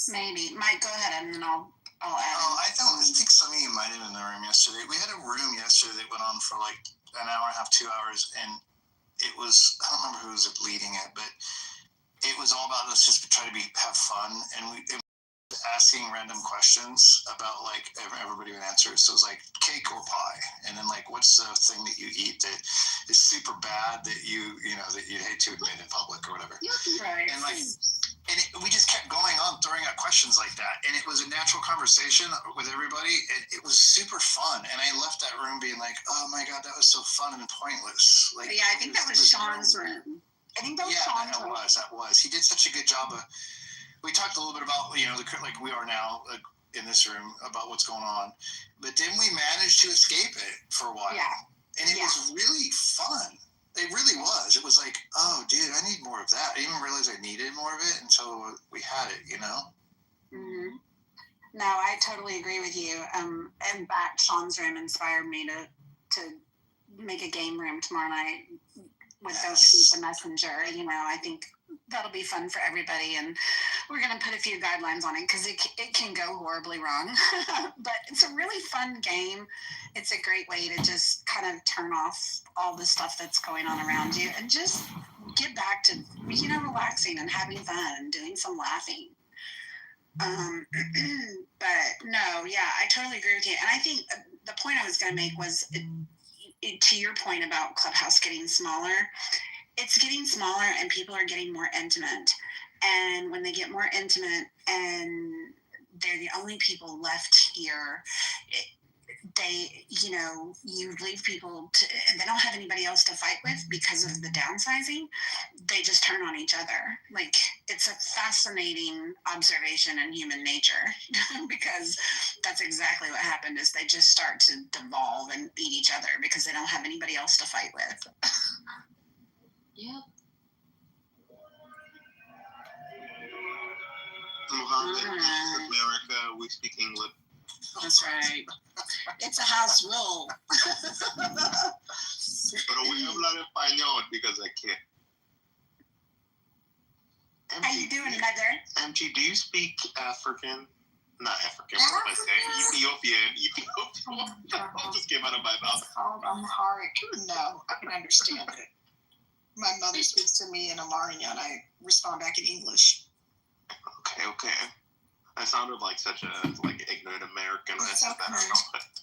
Maybe. Mike, go ahead, and then I'll add. Oh, I think some of you might have been in the room yesterday. We had a room yesterday that went on for like an hour and a half, 2 hours, and it was, I don't remember who was leading it, but it was all about us just try to have fun, and we asking random questions about like everybody would answer. So it was like cake or pie, and then like what's the thing that you eat that is super bad that you hate to admit in public or whatever. Right. And like, we just kept going on throwing out questions like that, and it was a natural conversation with everybody. It was super fun, and I left that room being like, oh my god, that was so fun and pointless. Like, yeah, I think that was Sean's room. I think that was Sean's room. That was. He did such a good job of. We talked a little bit about, you know, like we are now in this room about what's going on, but then we managed to escape it for a while. Yeah. And it was really fun. It really was. It was like, oh, dude, I need more of that. I didn't even realize I needed more of it until we had it, you know? Mm-hmm. No, I totally agree with you. In fact, Sean's room inspired me to make a game room tomorrow night with Don't Shoot the Messenger. You know, I think that'll be fun for everybody, and we're going to put a few guidelines on it because it can go horribly wrong. But it's a really fun game. It's a great way to just kind of turn off all the stuff that's going on around you and just get back to, you know, relaxing and having fun and doing some laughing. But no, yeah, I totally agree with you. And I think the point I was going to make was to your point about Clubhouse getting smaller. It's getting smaller and people are getting more intimate. And when they get more intimate and they're the only people left here, you leave people and they don't have anybody else to fight with because of the downsizing. They just turn on each other. Like, it's a fascinating observation in human nature because that's exactly what happened is they just start to devolve and eat each other because they don't have anybody else to fight with. Yep. Muhammad, America, we speak English. That's right. It's a house rule. Pero voy a hablar español because I can't. How you doing, Mother? MG, do you speak African? Not African, what am I saying? Ethiopian. That just came out of my mouth. It's called Amharic. No, I can understand it. My mother speaks to me in Amharic and I respond back in English. Okay. I sounded like such a ignorant American. It's okay.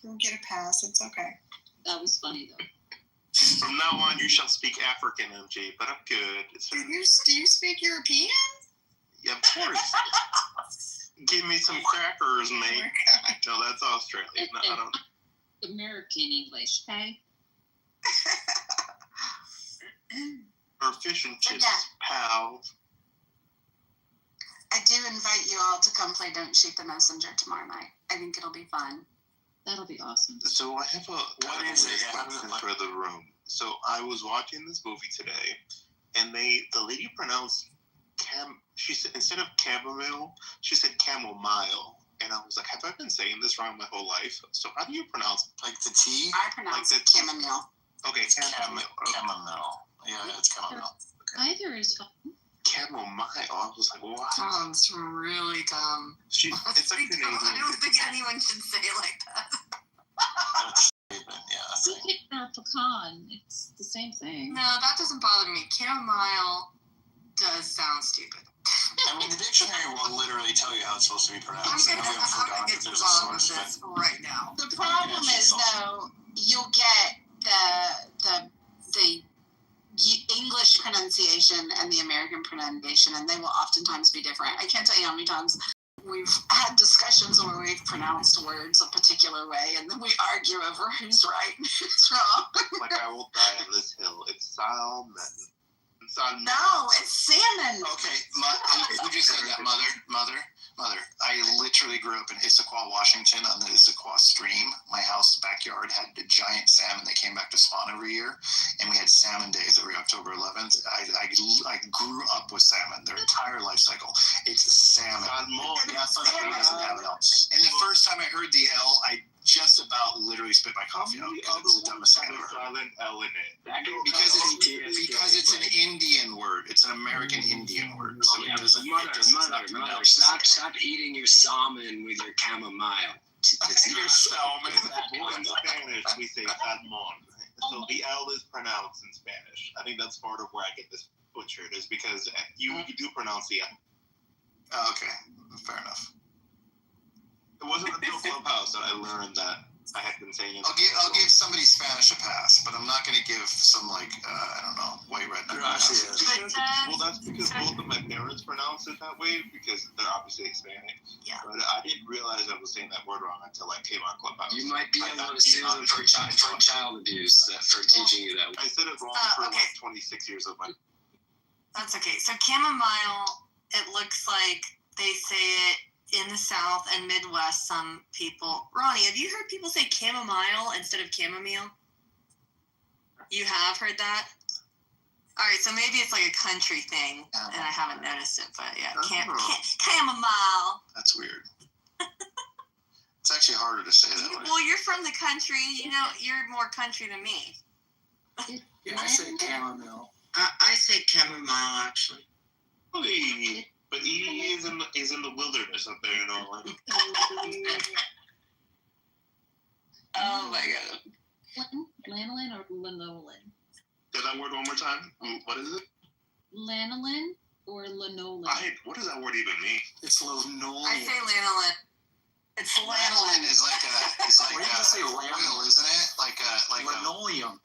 You'll get a pass. It's okay. That was funny though. From now on, you shall speak African, MG. But I'm good. Do you speak European? Yeah, of course. Give me some crackers, mate. No, that's Australian. No, I don't. American English, okay? Or fish and chips, pal. I do invite you all to come play Don't Shoot the Messenger tomorrow night. I think it'll be fun. That'll be awesome. So I have a question for the room. So I was watching this movie today, and the lady pronounced she said, instead of chamomile, she said chamomile. And I was like, have I been saying this wrong my whole life? So how do you pronounce like the T? I pronounce it chamomile. Okay, chamomile. Chamomile. Yeah, it's chamomile. Okay. Either is chamomile. I was like, what? Sounds really dumb. It's like Canadian. I don't think anyone should say it like that. That's stupid, pecan or pecan. It's the same thing. No, that doesn't bother me. Chamomile does sound stupid. I mean, the dictionary will literally tell you how it's supposed to be pronounced. I'm gonna get to the bottom of this right now. The problem is, though, you'll get the English pronunciation and the American pronunciation, and they will oftentimes be different. I can't tell you how many times we've had discussions where we've pronounced words a particular way, and then we argue over who's right and who's wrong. Like I will die on this hill. It's salmon. No, it's salmon. Okay, who just said that? Mother. I literally grew up in Issaquah, Washington, on the Issaquah Stream. My house backyard had a giant salmon that came back to spawn every year, and we had salmon days every October 11th. I grew up with salmon their entire life cycle. It's salmon. It doesn't have it else. And the first time I heard the L, I just about literally spit my coffee out because it's the dumbest thing I've ever heard. L in it. Because it's an Indian word. It's an American Indian word. So it doesn't. Mother, stop eating your salmon with your chamomile. It's your salmon. In Spanish, we say salmon. So the L is pronounced in Spanish. I think that's part of where I get this butchered, is because you do pronounce the L. Oh, okay, fair enough. It wasn't until Clubhouse that I learned that I had been saying it. I'll give somebody Spanish a pass, but I'm not going to give some I don't know, white redneck. Well, that's because both of my parents pronounce it that way because they're obviously Hispanic. Yeah. But I didn't realize I was saying that word wrong until I came on Clubhouse. You might be able to sue them for child abuse for teaching you that. I said it wrong for like 26 years of my. That's okay. So chamomile, it looks like they say it in the South and Midwest, some people. Ronnie, have you heard people say chamomile instead of chamomile? You have heard that? All right, so maybe it's like a country thing, and I haven't noticed it, but yeah, chamomile. That's weird. It's actually harder to say that way. Well, you're from the country. You know, you're more country than me. Yeah, I say chamomile. I say chamomile, actually. Really? But he is in the wilderness up there in Orlando. Oh my god. Lanolin or linoleum? Say that word one more time. What is it? Lanolin or linoleum? What does that word even mean? It's linoleum. I say lanolin. It's Lanolin is like oil, isn't it? Like linoleum.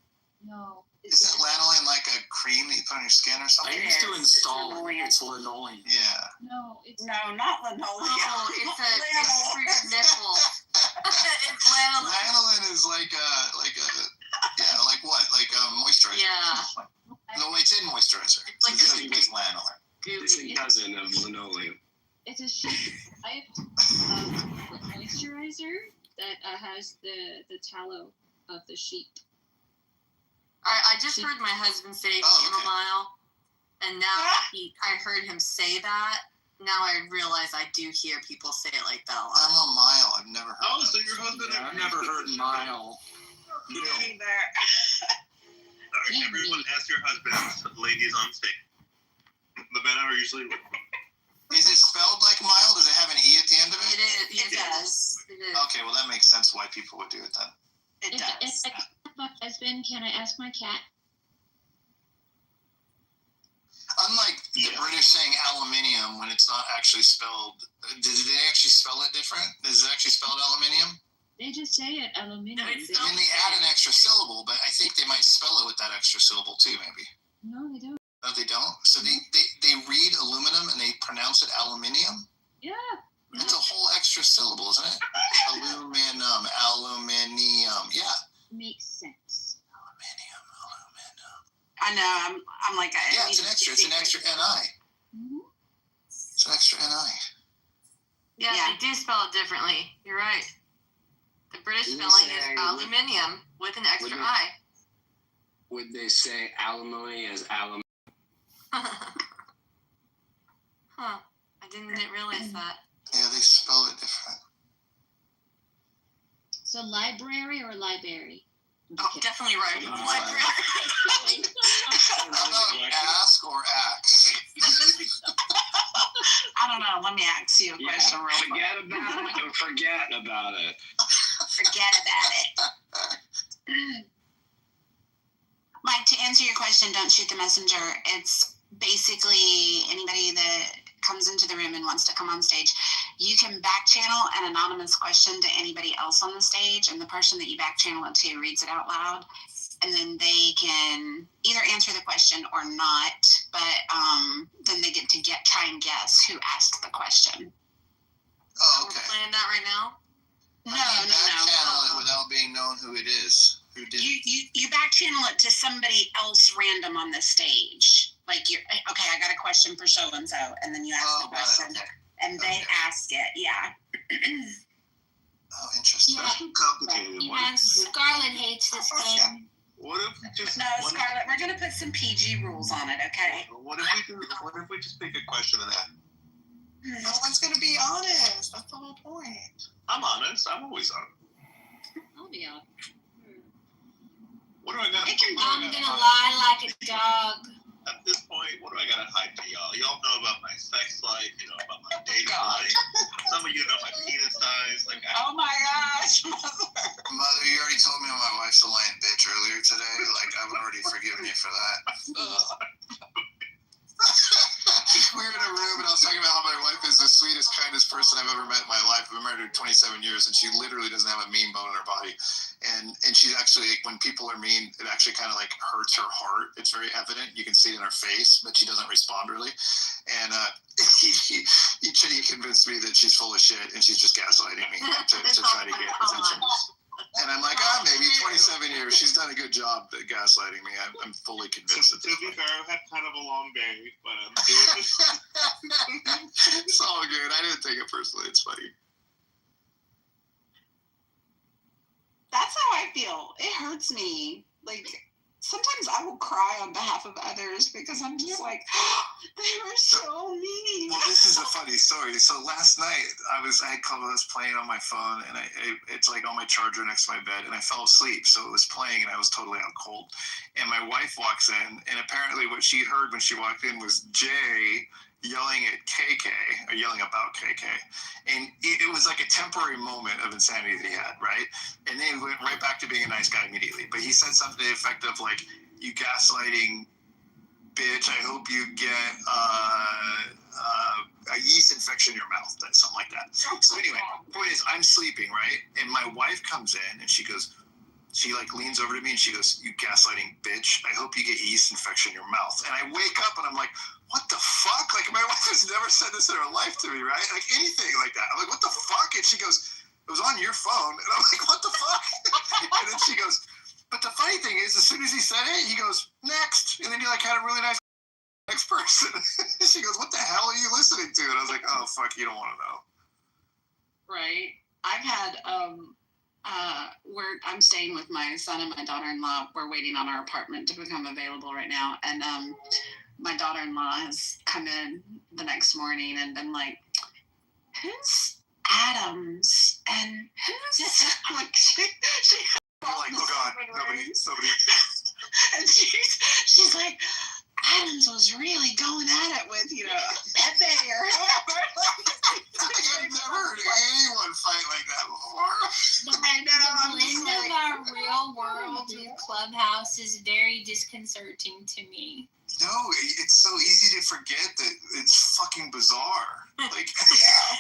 No. Isn't lanolin like a cream that you put on your skin or something? I used to install it. It's linoleum. Yeah. No, it's not linoleum. Oh, it's for your nipples. It's lanolin. Lanolin is like what? Like moisturizer. Yeah. No, it's in moisturizer. It's lanolin. Distant cousin of linoleum. It's a sheep type moisturizer that has the tallow of the sheep. I just heard my husband say chamomile, and now I heard him say that. Now I realize I do hear people say it like that a lot. I'm a mile. I've never heard. Oh, so your husband? Yeah, I've never heard mile. Me neither. Sorry, everyone ask your husbands, ladies on stage. The men are usually. Is it spelled like mile? Does it have an E at the end of it? It is. It does. It is. Okay, well that makes sense why people would do it then. It does. If I ask my husband, can I ask my cat? Unlike the British saying aluminium when it's not actually spelled, did they actually spell it different? Is it actually spelled aluminium? They just say it aluminium. I mean, they add an extra syllable, but I think they might spell it with that extra syllable too, maybe. No, they don't. No, they don't? So they read aluminum and they pronounce it aluminium? Yeah. It's a whole extra syllable, isn't it? Aluminum, aluminium, yeah. Makes sense. I know. I'm like. Yeah, it's an extra. It's an extra NI. Mm-hmm. It's an extra NI. Yeah, they do spell it differently. You're right. The British spelling is aluminium with an extra I. Would they say alimony as alimony? Huh. I didn't realize that. Yeah, they spell it different. So library or library? Oh, definitely right. Library. How about ask or axe? I don't know. Let me ask you a question real quick. Forget about it or forget about it. Forget about it. Mike, to answer your question, don't shoot the messenger. It's basically anybody that comes into the room and wants to come on stage. You can back channel an anonymous question to anybody else on the stage, and the person that you back channel it to reads it out loud, and then they can either answer the question or not, but then they get to try and guess who asked the question. Oh, okay. We're playing that right now? No. Channel it without being known who it is. Who did it? You back channel it to somebody else random on the stage. Like you're okay. I got a question for so and so, and then you ask the question, and they ask it. Yeah. Oh, interesting. That's too complicated. Yeah, Scarlett hates this game. What if we just? No, Scarlett, we're gonna put some PG rules on it, okay? What if we just pick a question of that? No one's gonna be honest. That's the whole point. I'm honest. I'm always honest. I'll be on. What do I got? I'm gonna lie like a dog. At this point, what do I gotta hide to y'all? Y'all know about my sex life, you know about my dating life. Some of you know my penis size. Like, oh my gosh, Mother, you already told me my wife's a lying bitch earlier today. Like, I've already forgiven you for that. We were in a room and I was talking about how my wife is the sweetest, kindest person I've ever met in my life. I've been married her 27 years and she literally doesn't have a mean bone in her body. And she's actually, like, when people are mean, it actually kind of like hurts her heart. It's very evident. You can see it in her face, but she doesn't respond really. And he convinced me that she's full of shit and she's just gaslighting me to try to get attention. And I'm like, maybe 27 27 years. She's done a good job at gaslighting me. I'm fully convinced. To be fair, I've had kind of a long day, but I'm doing it. It's all good. I didn't take it personally. It's funny. That's how I feel. It hurts me. Like, sometimes I will cry on behalf of others because I'm just like, oh, they were so mean. Well, this is a funny story. So last night I had Clubhouse playing on my phone, and it's like on my charger next to my bed, and I fell asleep. So it was playing, and I was totally out cold. And my wife walks in, and apparently what she heard when she walked in was Jay yelling at KK, or yelling about KK. And it was like a temporary moment of insanity that he had, right? And then he went right back to being a nice guy immediately. But he said something to the effect of, like, you gaslighting bitch, I hope you get a yeast infection in your mouth, something like that. So anyway, point is, I'm sleeping, right? And my wife comes in, and she like leans over to me, and she goes, you gaslighting bitch, I hope you get yeast infection in your mouth. And I wake up, and I'm like, what the fuck? Like, my wife has never said this in her life to me, right? Like, anything like that. I'm like, what the fuck? And she goes, it was on your phone. And I'm like, what the fuck? And then she goes, but the funny thing is, as soon as he said it, he goes, next. And then he like had a really nice next person. She goes, what the hell are you listening to? And I was like, oh, fuck, you don't want to know. Right. I've had, I'm staying with my son and my daughter-in-law. We're waiting on our apartment to become available right now. And my daughter-in-law has come in the next morning and been like, who's Adams? And who's like, she You're like, oh God, nobody. And she's like, Adams was really going at it with, Pepe or whoever. I've never heard anyone fight like that before. I know. The blend of our real world with Clubhouse is very disconcerting to me. No, it's so easy to forget that it's fucking bizarre. Like,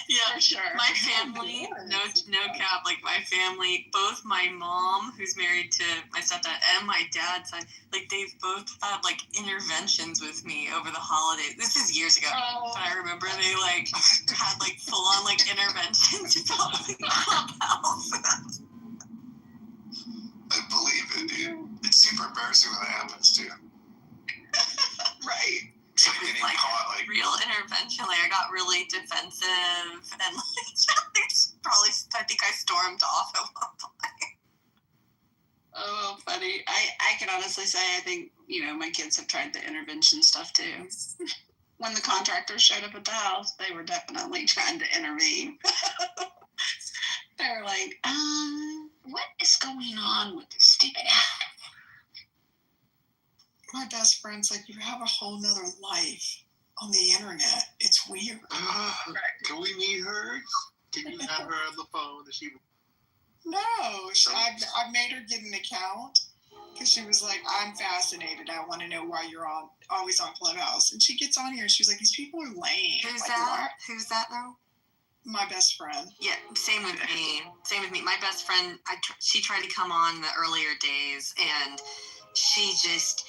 yeah, for sure. My family, no cap, like my family, both my mom, who's married to my stepdad, and my dad's son, like they've both had like interventions with me over the holidays. This is years ago, but I remember they like had like full on like interventions about the Clubhouse. I believe it, dude. It's super embarrassing when that happens too. Right. It's like getting caught, like real intervention. Like I got really defensive, and like probably I think I stormed off at one point. Oh, funny. I can honestly say I think my kids have tried the intervention stuff too. When the contractors showed up at the house, they were definitely trying to intervene. They were like, what is going on with this stupid app? My best friend's like, you have a whole nother life on the internet. It's weird. Can we meet her? Can you have her on the phone? No, I made her get an account because she was like, I'm fascinated. I want to know why you're always on Clubhouse. And she gets on here and she's like, these people are lame. Who's like, that? Who's that now? My best friend. Yeah, same with me. Same with me. My best friend, she tried to come on the earlier days, and she just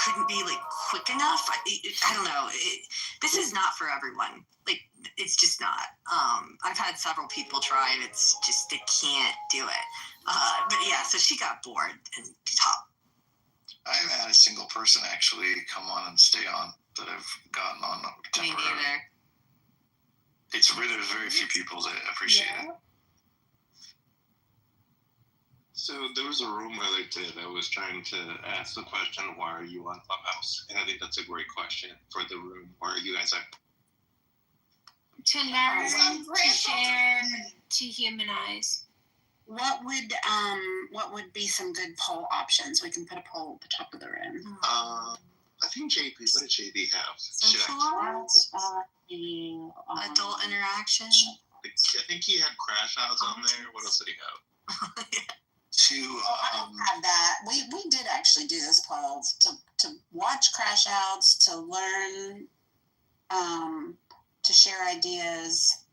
couldn't be like quick enough. I don't know. This is not for everyone. Like, it's just not. I've had several people try, and it's just they can't do it. But yeah, so she got bored and top. I haven't had a single person actually come on and stay on that I've gotten on temporarily. Me neither. There's very few people that appreciate it. So there was a room I did. I was trying to ask the question, why are you on Clubhouse? And I think that's a great question for the room. Why are you guys To learn, to share, to humanize. What would be some good poll options? We can put a poll at the top of the room. I think JP. What did JP have? Socialize? Adult interaction. I think he had crash outs on there. What else did he have? I don't have that. We did actually do this poll to watch crash outs, to learn, to share ideas.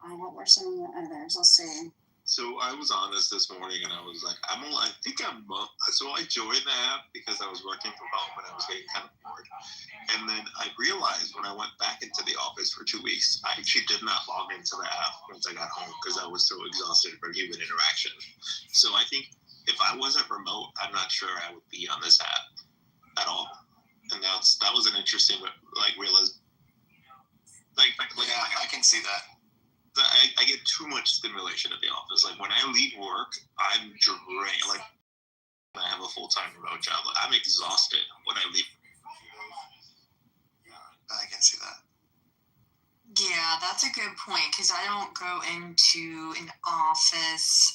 What were some of the others? Let's see. So I was on this morning, and I was like, so I joined the app because I was working from home and I was getting kind of bored. And then I realized when I went back into the office for 2 weeks, I actually did not log into the app once I got home because I was so exhausted from human interaction. So I think if I wasn't remote, I'm not sure I would be on this app at all. And that was an interesting realization. Yeah, I can see that. I get too much stimulation at the office. Like when I leave work, I'm drained. Like I have a full-time remote job. Like, I'm exhausted when I leave. I can see that. Yeah, that's a good point because I don't go into an office.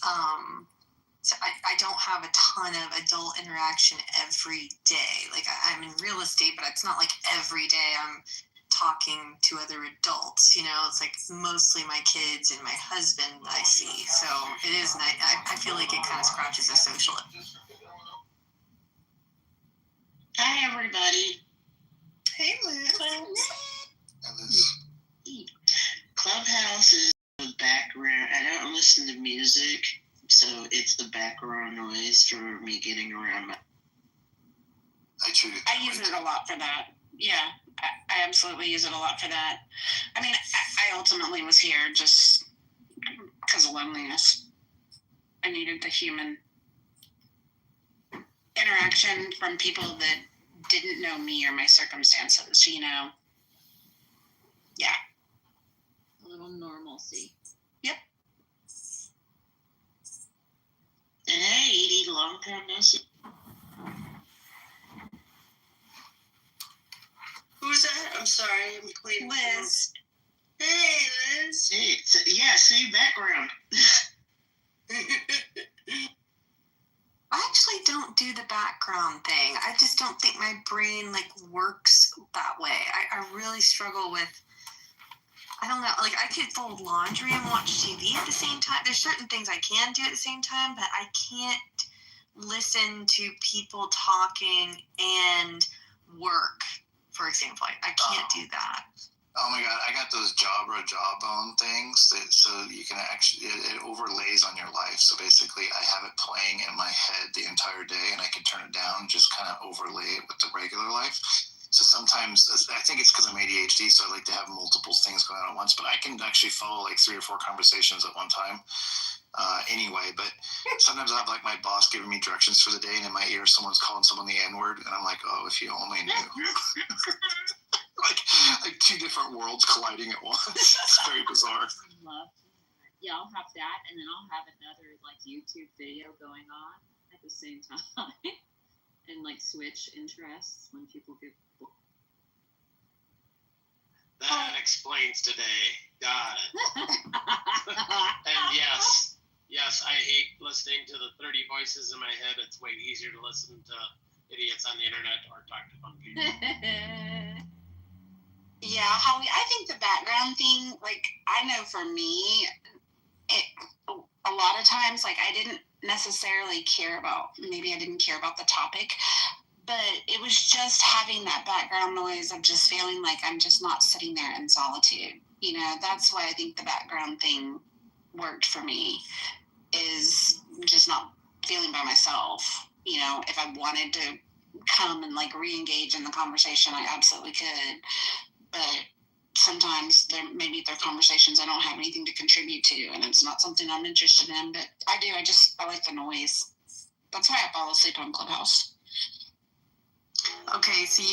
So I don't have a ton of adult interaction every day. Like I'm in real estate, but it's not like every day I'm talking to other adults. It's like mostly my kids and my husband I see. So it is nice. I feel like it kind of scratches the social. Hi, everybody. Hey, Liz. Clubhouse is the background. I don't listen to music, so it's the background noise for me getting around. I use it a lot for that. Yeah, I absolutely use it a lot for that. I mean, I ultimately was here just because of loneliness. I needed the human interaction from people that didn't know me or my circumstances, Yeah. A little normalcy. Yep. And hey, Edie, long time no see. Who's that? I'm sorry, I'm cleaning. Liz. Hey, Liz. Hey, same background. I actually don't do the background thing. I just don't think my brain works that way. I really struggle with, I don't know, I could fold laundry and watch TV at the same time. There's certain things I can do at the same time, but I can't listen to people talking and work, for example. I can't do that. Oh my God, I got those jawbone things so you can actually, it overlays on your life. So basically I have it playing in my head the entire day and I can turn it down, just kind of overlay it with the regular life. So sometimes, I think it's because I'm ADHD, so I like to have multiple things going on at once, but I can actually follow 3 or 4 conversations at one time anyway. But sometimes I have my boss giving me directions for the day and in my ear someone's calling someone the N-word and I'm like, oh, if you only knew. like 2 different worlds colliding at once. It's very bizarre. Yeah, I'll have that, and then I'll have another YouTube video going on at the same time, and switch interests when people get. That explains today. Got it. And yes, I hate listening to the 30 voices in my head. It's way easier to listen to idiots on the internet or talk to fun people. Yeah, Holly, I think the background thing, I know for me, a lot of times, I didn't necessarily care about, maybe I didn't care about the topic, but it was just having that background noise of just feeling like I'm just not sitting there in solitude. That's why I think the background thing worked for me, is just not feeling by myself. If I wanted to come and re-engage in the conversation, I absolutely could. But sometimes they're conversations I don't have anything to contribute to, and it's not something I'm interested in. But I like the noise. That's why I fall asleep on Clubhouse. Okay, so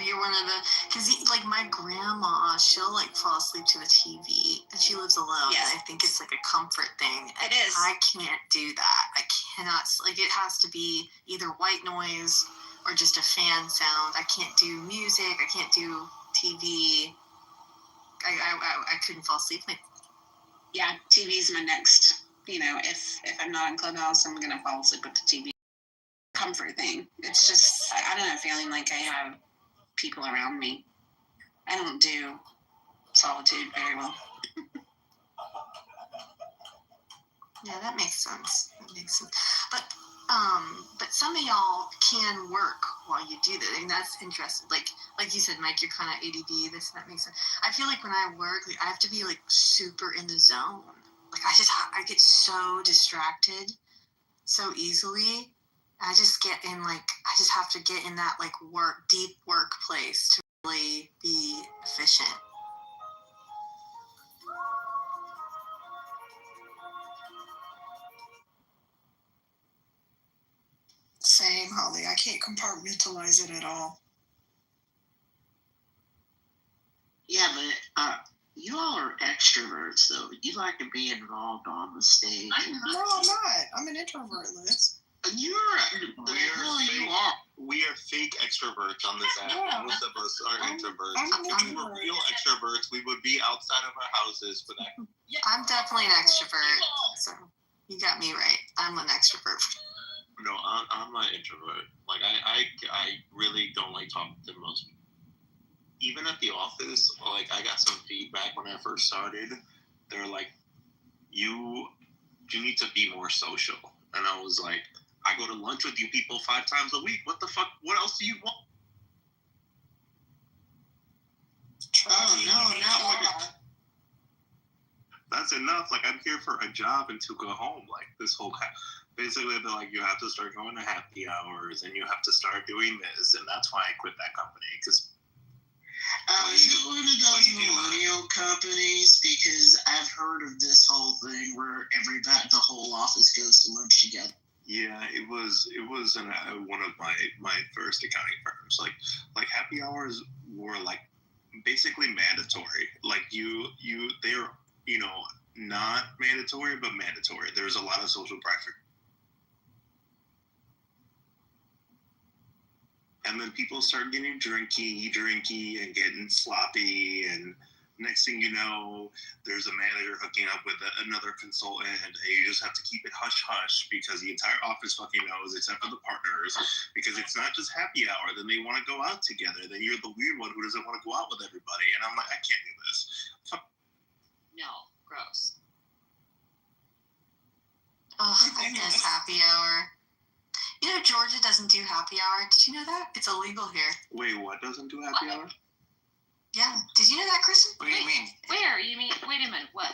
you're one of the, because my grandma, she'll fall asleep to the TV, and she lives alone. Yeah. And I think it's a comfort thing. It is. I can't do that. I cannot, it has to be either white noise or just a fan sound. I can't do music. I can't do TV. I couldn't fall asleep. Yeah, TV's my next, if I'm not in Clubhouse, I'm going to fall asleep with the TV. Comfort thing. It's just, I don't know, feeling like I have people around me. I don't do solitude very well. Yeah, that makes sense. But some of y'all can work while you do that. And that's interesting. Like you said, Mike, you're kind of ADD, that makes sense. I feel like when I work, I have to be super in the zone. like I get so distracted so easily. I just get in I just have to get in that deep work place to really be efficient. Same, Holly. I can't compartmentalize it at all. Yeah, but you all are extroverts, though. You like to be involved on the stage. No, I'm not. I'm an introvert, Liz. You are. We are fake extroverts on this app. Yeah. Most of us are introverts. I'm an If we were introvert. real extroverts, we would be outside of our houses for that. I'm definitely an extrovert, so you got me right. I'm an extrovert. No, I'm an introvert. Like I really don't like talking to most people. Even at the office, like I got some feedback when I first started. They were like, you need to be more social. And I was like, I go to lunch with you people 5 times a week. What the fuck? What else do you want? Oh, no, not what. That's enough. Like, I'm here for a job and to go home. Like, this whole... Basically, they're like, you have to start going to happy hours and you have to start doing this. And that's why I quit that company. Because... Is it one of those millennial companies? Because I've heard of this whole thing where the whole office goes to lunch together. Yeah, it was one of my first accounting firms. Like happy hours were like basically mandatory. Like they're not mandatory but mandatory. There's a lot of social pressure. And then people start getting drinky, and getting sloppy. And next thing you know, there's a manager hooking up with another consultant. And you just have to keep it hush-hush because the entire office fucking knows, except for the partners. Because it's not just happy hour. Then they want to go out together. Then you're the weird one who doesn't want to go out with everybody. And I'm like, I can't do this. No, gross. Oh, I miss happy hour. You know, Georgia doesn't do happy hour. Did you know that? It's illegal here. Wait, what doesn't do happy hour? Yeah. Did you know that, Kristen? What do you mean? Where? You mean, wait a minute, what?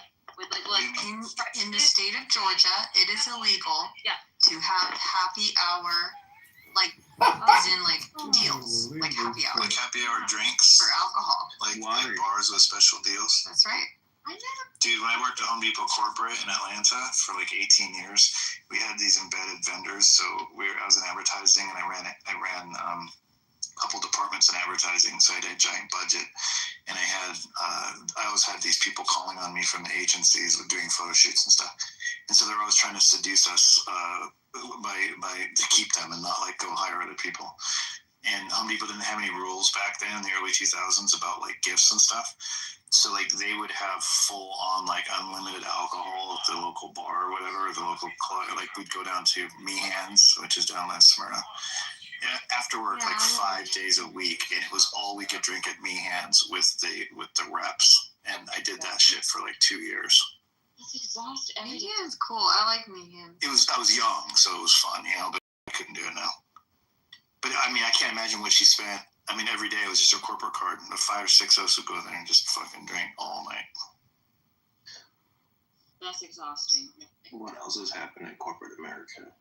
In the state of Georgia, it is illegal to have happy hour, as in deals, like happy hour. Like happy hour drinks? For alcohol. Like bars with special deals? That's right. Dude, when I worked at Home Depot corporate in Atlanta for 18 years, we had these embedded vendors. So I was in advertising, and I ran a couple departments in advertising. So I had a giant budget, and I always had these people calling on me from the agencies with doing photo shoots and stuff. And so they're always trying to seduce us to keep them and not go hire other people. And Home Depot didn't have any rules back then in the early 2000s about gifts and stuff. So they would have full on unlimited alcohol at the local bar or whatever, the local club. We'd go down to Meehan's, which is down in Smyrna, after work 5 days a week, and it was all we could drink at Meehan's with the reps. And I did that shit for 2 years. That's exhausting. Meehan's cool. I like Meehan's. I was young, so it was fun, but I couldn't do it now. But I mean, I can't imagine what she spent. I mean, every day it was just her corporate card, and the 5 or 6 of us would go there and just fucking drink all night. That's exhausting. What else has happened in corporate America?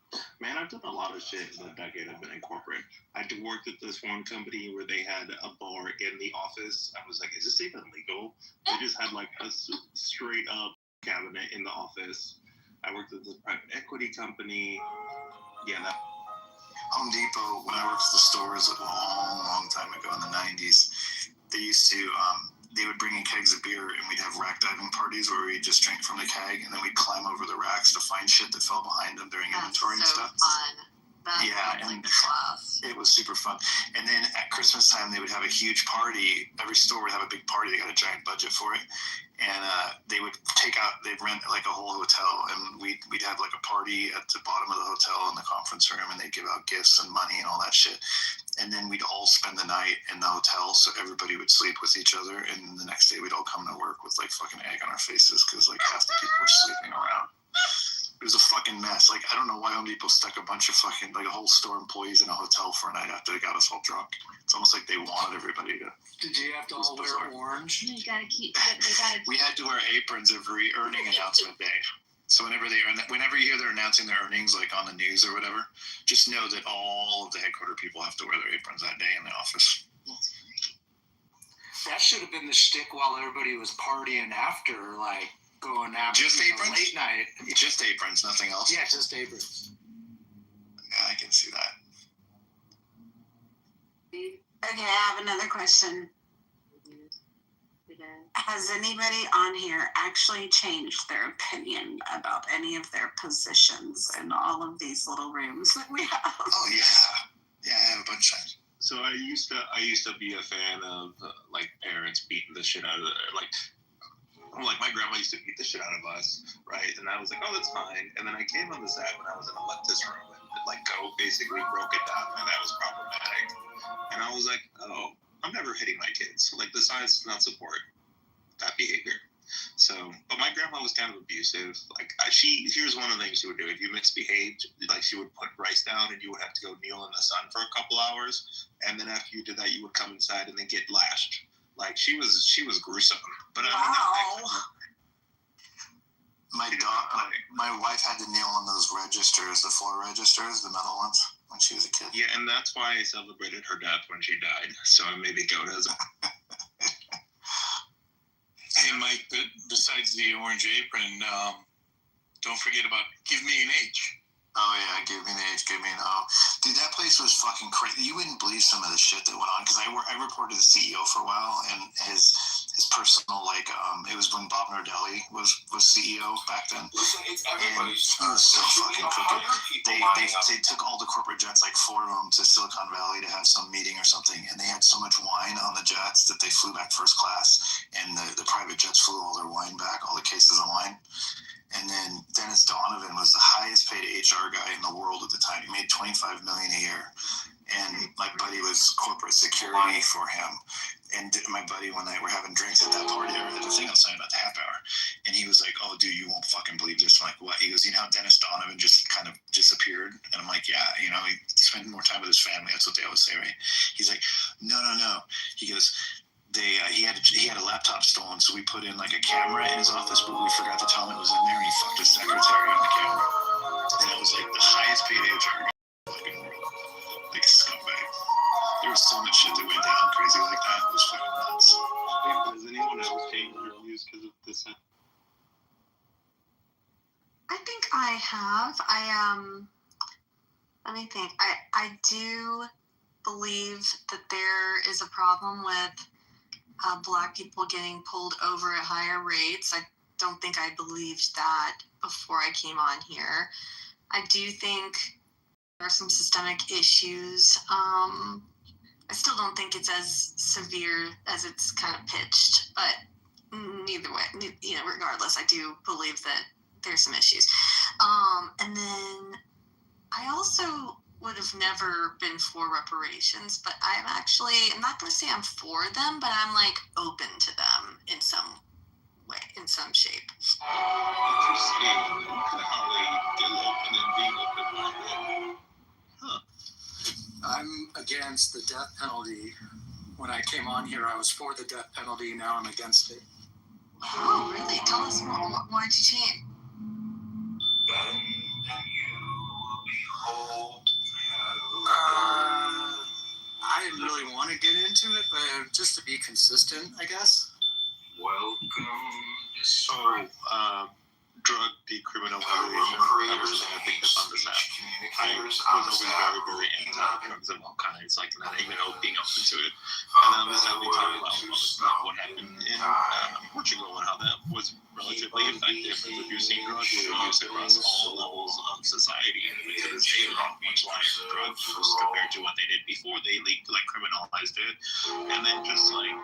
Man, I've done a lot of shit in the decade I've been in corporate. I worked at this one company where they had a bar in the office. I was like, is this even legal? They just had a straight up cabinet in the office. I worked at this private equity company. Yeah, that. Home Depot, when I worked at the stores a long time ago in the 90s, they used to, they would bring in kegs of beer, and we'd have rack diving parties where we'd just drink from the keg, and then we'd climb over the racks to find shit that fell behind them during inventory and stuff. Fun. And it was super fun. And then at Christmas time, they would have a huge party. Every store would have a big party. They got a giant budget for it. And they'd rent a whole hotel, and we'd have a party at the bottom of the hotel in the conference room, and they'd give out gifts and money and all that shit. And then we'd all spend the night in the hotel, so everybody would sleep with each other, and the next day we'd all come to work with fucking egg on our faces because half the people were sleeping around. It was a fucking mess. Like, I don't know why Home Depot stuck a bunch of fucking, like, a whole store employees in a hotel for a night after they got us all drunk. It's almost like they wanted everybody to. Did you have to all wear orange? You gotta keep. They gotta. We had to wear aprons every earning announcement day. So whenever you hear they're announcing their earnings, like on the news or whatever, just know that all of the headquarter people have to wear their aprons that day in the office. That should have been the shtick while everybody was partying after, like going after just aprons? Late night. Just aprons, nothing else. Yeah, just aprons. Yeah, I can see that. Okay, I have another question. Has anybody on here actually changed their opinion about any of their positions in all of these little rooms that we have? Oh yeah, I have a bunch of times. So I used to be a fan of like parents beating the shit out of like my grandma used to beat the shit out of us, right? And I was like, oh, that's fine. And then I came on this app when I was in a leftist room and like Go basically broke it down and that was problematic. And I was like, oh, I'm never hitting my kids. Like the science does not support that behavior. So, but my grandma was kind of abusive. Like here's one of the things she would do. If you misbehaved, like she would put rice down and you would have to go kneel in the sun for a couple hours. And then after you did that, you would come inside and then get lashed. Like she was gruesome. But wow. My wife had to kneel on those registers, the floor registers, the metal ones, when she was a kid. Yeah, and that's why I celebrated her death when she died. So maybe Go does. Hey, Mike, besides the orange apron, don't forget about Give Me an H. Oh, yeah, Give Me an H, Give Me an O. Dude, that place was fucking crazy. You wouldn't believe some of the shit that went on, because I reported the CEO for a while, and his personal, like, it was when Bob Nardelli was CEO back then. Listen, it's and everybody's he was so fucking crooked. They took all the corporate jets, like 4 of them, to Silicon Valley to have some meeting or something, and they had so much wine on the jets that they flew back first class, and the private jets flew all their wine back, all the cases of wine. And then Dennis Donovan was the highest paid HR guy in the world at the time. He made $25 million a year. And my buddy was corporate security for him. And my buddy, one night, we're having drinks at that party, or at the thing outside about the half hour. And he was like, oh, dude, you won't fucking believe this. I'm like, what? He goes, you know how Dennis Donovan just kind of disappeared? And I'm like, yeah, he spent more time with his family. That's what they always say, right? He's like, no. He goes, he had a laptop stolen, so we put in like a camera in his office, but we forgot to tell him it was in there, and he fucked his secretary on the camera. And that was like the highest paid HR guy in the fucking world. Like scumbag. There was so much shit that went down crazy like that. It was fucking nuts. Does anyone else change their views because of this? I think I have. Let me think. I do believe that there is a problem with Black people getting pulled over at higher rates. I don't think I believed that before I came on here. I do think there are some systemic issues. I still don't think it's as severe as it's kind of pitched, but neither way, regardless, I do believe that there's some issues. And then I also would have never been for reparations, but I'm not going to say I'm for them, but I'm like open to them in some way, in some shape. I'm against the death penalty. When I came on here, I was for the death penalty. Now I'm against it. Oh, really? Tell us more. Why did you change? I didn't really want to get into it, but just to be consistent, I guess. Drug decriminalization. That was the thing I picked up on this app. I was always very, very anti-drugs of all kinds, like not even being open to it. And then this app we talked about what happened in Portugal and how that was relatively effective as reducing drug use across all levels of society. And to this day, they're not much like drug use compared to what they did before they criminalized it. And then just like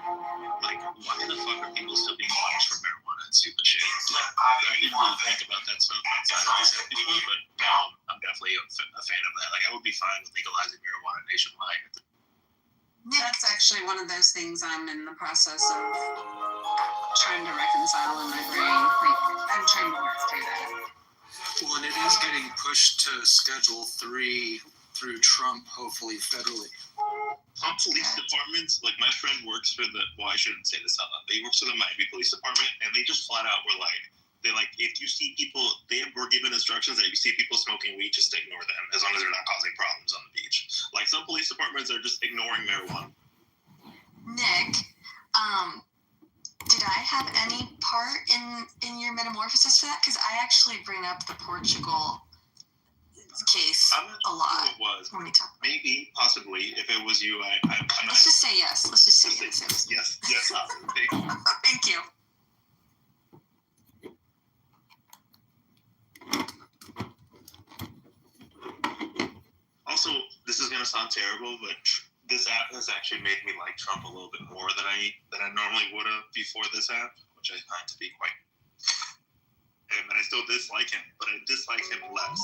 why the fuck are people still being punished for marijuana and stupid shit? Like, I didn't really think about that stuff outside of this app before, but now I'm definitely a fan of that. Like, I would be fine with legalizing marijuana nationwide. That's actually one of those things I'm in the process of trying to reconcile in my brain. I'm trying to work through that. Well, and it is getting getting pushed to Schedule 3 through Trump, hopefully federally. Some police departments, like my friend works for I shouldn't say this out loud. They works for the Miami Police Department, and they just flat out were like, if you see people, were given instructions that if you see people smoking weed, just ignore them, as long as they're not causing problems on the beach. Like some police departments are just ignoring marijuana. Nick, did I have any part in your metamorphosis for that? Because I actually bring up the Portugal case a lot. It was. When we talk. Maybe, possibly, if it was you, I'm not. Let's just say yes. Let's just say yes. Yes. Thank you. Thank you. Also, this is gonna sound terrible, but this app has actually made me like Trump a little bit more than I normally would have before this app, which I find to be quite. And I still dislike him, but I dislike him less.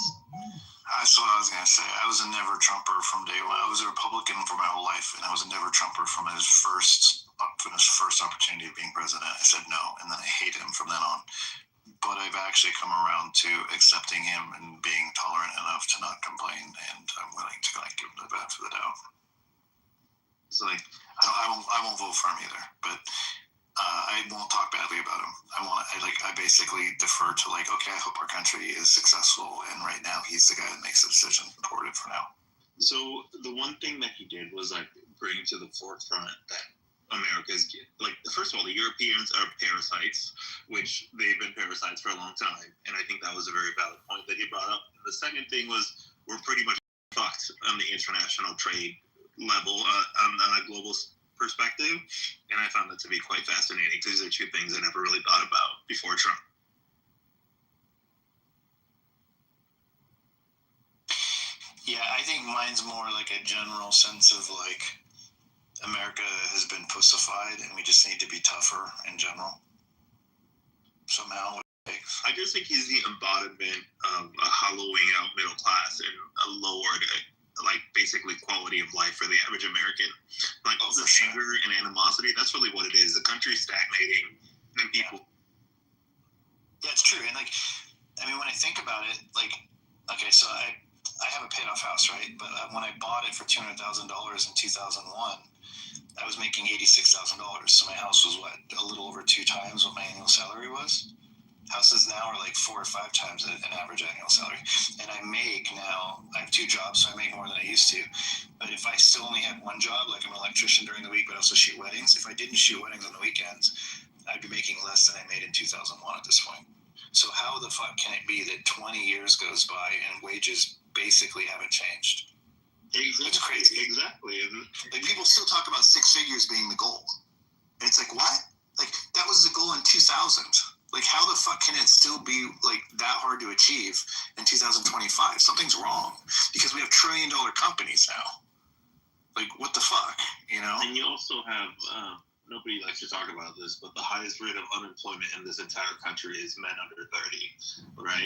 That's what I was gonna say. I was a never Trumper from day one. I was a Republican for my whole life, and I was a never Trumper from his first opportunity of being president. I said no, and then I hated him from then on. But I've actually come around to accepting him and being tolerant enough to not complain, and I'm willing to give him the benefit of the doubt. It's like I won't vote for him either, but I won't talk badly about him. I basically defer to okay, I hope our country is successful, and right now he's the guy that makes the decision for it for now. So the one thing that he did was bring to the forefront that America's first of all, the Europeans are parasites, which they've been parasites for a long time, and I think that was a very valid point that he brought up. The second thing was we're pretty much fucked on the international trade level on a global perspective, and I found that to be quite fascinating because these are two things I never really thought about before Trump. Yeah, I think mine's more like a general sense of America has been pussified, and we just need to be tougher in general. Somehow. I just think he's the embodiment of a hollowing out middle class and a lowered, basically quality of life for the average American. All this anger and animosity, that's really what it is. The country's stagnating, and people. Yeah, it's true. And when I think about it, okay, so I have a paid off house, right? But when I bought it for $200,000 in 2001, I was making $86,000. So my house was a little over 2 times what my annual salary was. Houses now are 4 or 5 times an average annual salary. And I have 2 jobs, so I make more than I used to. But if I still only had one job, I'm an electrician during the week, but also shoot weddings. If I didn't shoot weddings on the weekends, I'd be making less than I made in 2001 at this point. So how the fuck can it be that 20 years goes by and wages basically haven't changed? It's crazy. Exactly. People still talk about 6 figures being the goal. And it's what? That was the goal in 2000. How the fuck can it still be that hard to achieve in 2025? Something's wrong because we have $1 trillion companies now. What the fuck, And you also have, nobody likes to talk about this, but the highest rate of unemployment in this entire country is men under 30, right?